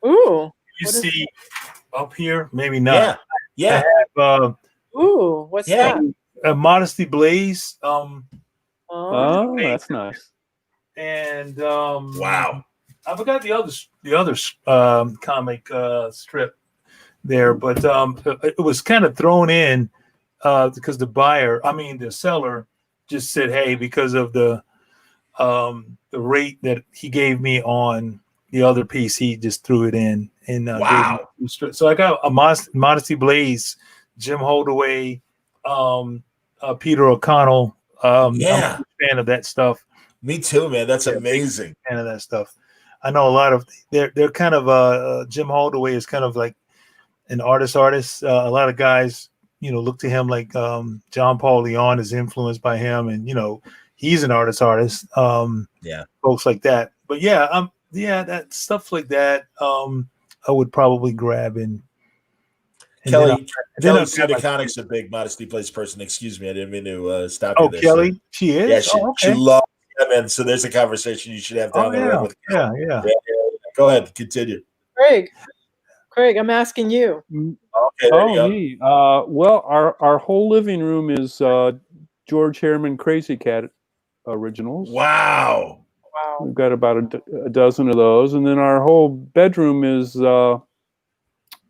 Ooh, you see up here? Maybe not. Yeah. I have, ooh, what's that? A Modesty Blaze. Oh, that's nice. And wow. I forgot the other comic strip there, but it was kind of thrown in because the seller just said, "Hey, because of the rate that he gave me on the other piece, he just threw it in." And wow! So I got a Modesty Blaze, Jim Holdaway, Peter O'Connell. I'm a fan of that stuff. Me too, man. That's amazing. Fan of that stuff. I know a lot of they're kind of Jim Holdaway is kind of like an artist. A lot of guys, look to him like John Paul Leon is influenced by him, and he's an artist. Folks like that. But that stuff like that. I would probably grab and Kelly Pseudoconics a big Modesty Blaze person. Excuse me, I didn't mean to stop you there. Oh, Kelly, she is. Yeah, she loves him, and so there's a conversation you should have down the road with Kelly. Yeah. Go ahead, continue. Craig, I'm asking you. Okay, there you go. Me. Well, our whole living room is George Herman Crazy Cat originals. Wow. We've got about a dozen of those, and then our whole bedroom is Winsor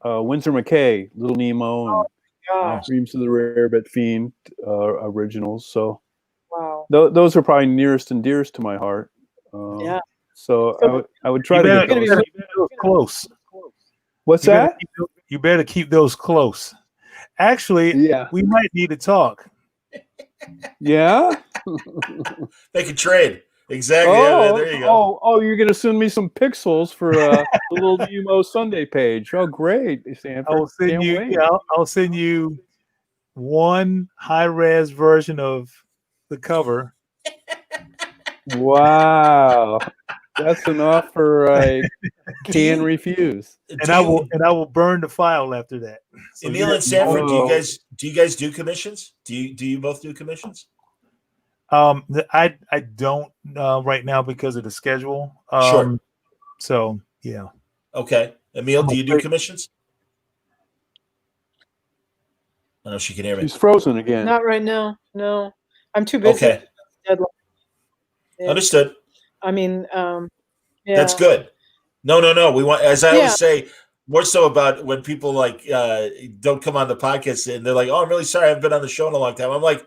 McKay, Little Nemo, and Dreams of the Rarebit Fiend originals. So, those are probably nearest and dearest to my heart. So I would try to get those close. What's that? You better keep those close. Actually, we might need to talk. Yeah. They can trade. Exactly. Yeah, there you go. Oh, you're gonna send me some pixels for the Little Nemo Sunday page. Oh, great, Sanford. I'll send you. Yeah, I'll send you one high-res version of the cover. Wow, that's an offer I can refuse. And I will burn the file after that. So Emil and Sanford, do you guys do commissions? Do you both do commissions? I don't right now because of the schedule. Sure. So yeah. Okay. Emil, do you do commissions? I don't know if she can hear me. She's frozen again. Not right now. No, I'm too busy. Okay. Deadline. Yeah. Understood. I mean, yeah. That's good. No. We want, as I Yeah. always say, more so about when people like don't come on the podcast and they're like, "Oh, I'm really sorry, I haven't been on the show in a long time." I'm like,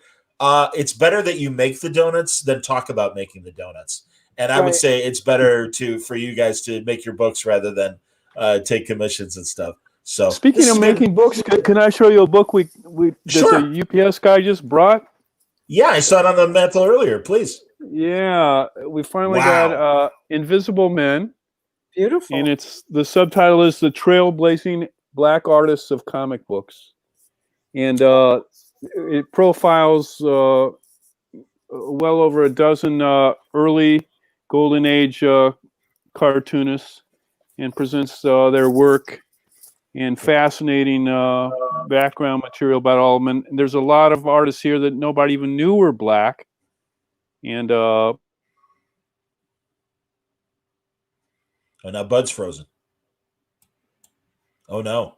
it's better that you make the donuts than talk about making the donuts. And I would Right. say it's better for you guys to make your books rather than take commissions and stuff. So Speaking of making books, can I show you a book that Sure. the UPS guy just brought? Yeah, I saw it on the mantle earlier. Please. Yeah, we finally Wow. got Invisible Men, Beautiful. and the subtitle is "The Trailblazing Black Artists of Comic Books," and it profiles well over a dozen early Golden Age cartoonists and presents their work and fascinating background material about all of them. And there's a lot of artists here that nobody even knew were black. And Oh, now Bud's frozen. Oh no.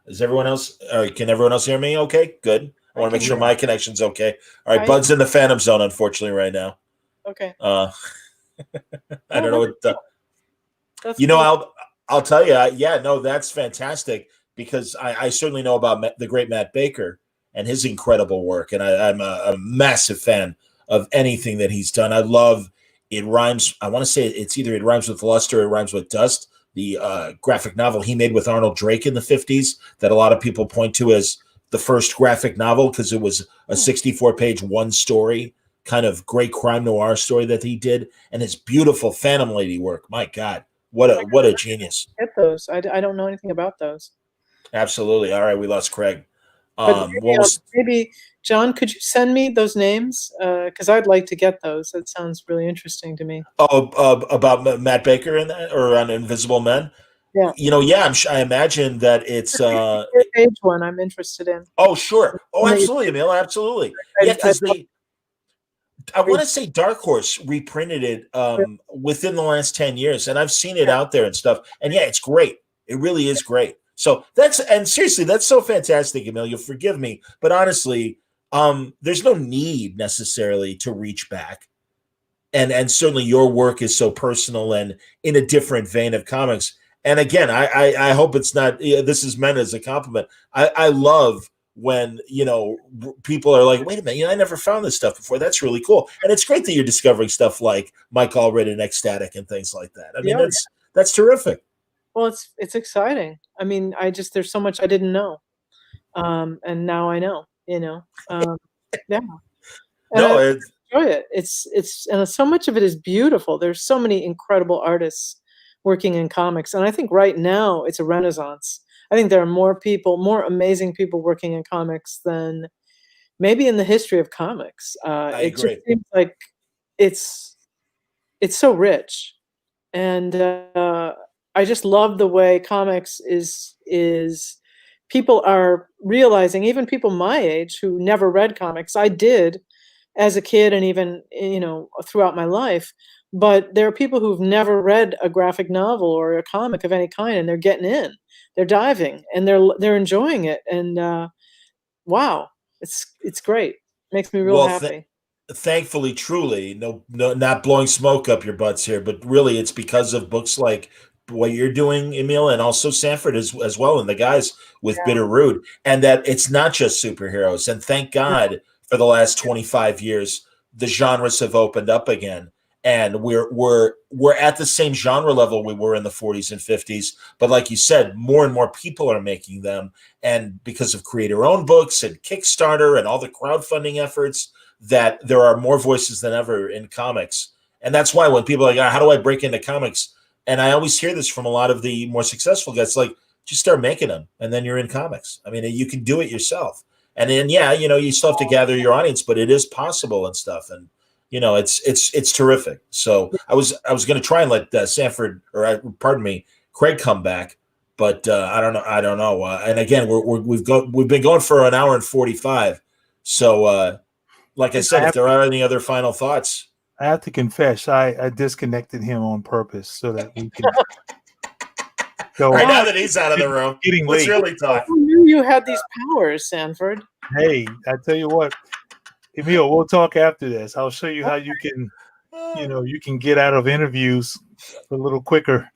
Is everyone else? All right, can everyone else hear me? Okay, good. I want to make sure my connection's okay. All right, Bud's in the Phantom Zone, unfortunately, right now. Okay. I don't know what. That's you know, I'll tell you. Yeah, no, that's fantastic because I certainly know about the great Matt Baker and his incredible work, and I'm a massive fan of anything that he's done. I love It Rhymes. I want to say it's either It Rhymes with Luster or It Rhymes with Dust, the graphic novel he made with Arnold Drake in the 50s that a lot of people point to as the first graphic novel because it was a 64-page one-story kind of great crime noir story that he did, and his beautiful Phantom Lady work. My God, what a genius. Get those. I don't know anything about those. Absolutely. All right, we lost Craig. But maybe, John, could you send me those names? Because I'd like to get those. That sounds really interesting to me. Oh, about Matt Baker and that, or on Invisible Men? Yeah. You know, yeah, I imagine that it's page one I'm interested in. Oh, sure. Oh, absolutely, Emil, absolutely. Yeah, because I want to say Dark Horse reprinted it within the last 10 years, and I've seen it out there and stuff. And yeah, it's great. It really is great. So seriously, that's so fantastic, Emil. You'll forgive me, but honestly, there's no need necessarily to reach back. And certainly your work is so personal and in a different vein of comics. And again, I hope it's not, this is meant as a compliment. I love when, people are like, wait a minute, I never found this stuff before. That's really cool. And it's great that you're discovering stuff like Mike Allred and Ecstatic and things like that. I mean, that's terrific. Well, it's exciting. I mean, there's so much I didn't know. And now I know, yeah. And no, I enjoy it. It's and so much of it is beautiful. There's so many incredible artists working in comics. And I think right now it's a renaissance. I think there are more amazing people working in comics than maybe in the history of comics. It just seems like it's so rich. And I just love the way comics is people are realizing, even people my age who never read comics. I did as a kid and even, throughout my life. But there are people who've never read a graphic novel or a comic of any kind, and they're getting in, they're diving, and they're enjoying it. And wow, it's great. Makes me real happy. Thankfully, truly, no, not blowing smoke up your butts here, but really, it's because of books like what you're doing, Emil, and also Sanford as well, and the guys with Bitter Rude, and that it's not just superheroes. And thank God for the last 25 years, the genres have opened up again. And we're at the same genre level we were in the 40s and 50s, but like you said, more and more people are making them, and because of creator-owned books and Kickstarter and all the crowdfunding efforts, that there are more voices than ever in comics. And that's why when people are like, how do I break into comics? And I always hear this from a lot of the more successful guys, like, just start making them, and then you're in comics. I mean, you can do it yourself. And then, yeah, you still have to gather your audience, but it is possible and stuff. And, it's terrific. So I was going to try and let Sanford, pardon me, Craig come back, but I don't know. And again, we've been going for an hour and 45. So, like I said, if there are any other final thoughts, I have to confess, I disconnected him on purpose so that we can. Right now that he's out of the room, let's really talk. Who knew you had these powers, Sanford? Hey, I tell you what, Emil, we'll talk after this. I'll show you how you can, you can get out of interviews a little quicker.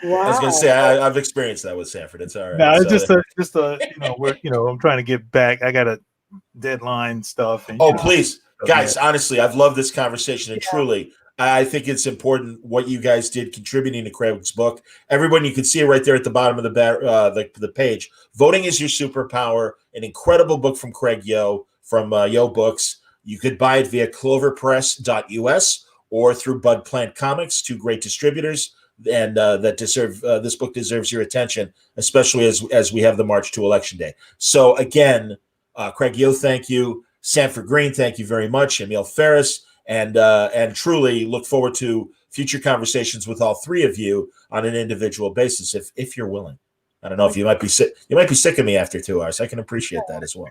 Wow. I was going to say I've experienced that with Sanford. It's all right. No, it's just a I'm trying to get back. I got a deadline stuff. And, please, guys, honestly, I've loved this conversation, and truly, I think it's important what you guys did contributing to Craig's book. Everyone, you can see it right there at the bottom of the page. Voting is Your Superpower, an incredible book from Craig Yo from Yo Books. You could buy it via cloverpress.us or through Bud Plant Comics, two great distributors, and that deserve this book deserves your attention, especially as we have the March to Election Day. So again, Craig Yo, thank you. Sanford Greene, thank you very much. Emil Ferris. And truly look forward to future conversations with all three of you on an individual basis, if you're willing. I don't know if you might be sick. You might be sick of me after 2 hours. I can appreciate that as well.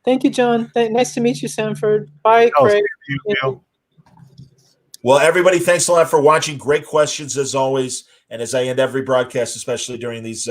Thank you, John. Nice to meet you, Sanford. Bye, Craig. Well, everybody, thanks a lot for watching. Great questions as always. And as I end every broadcast, especially during these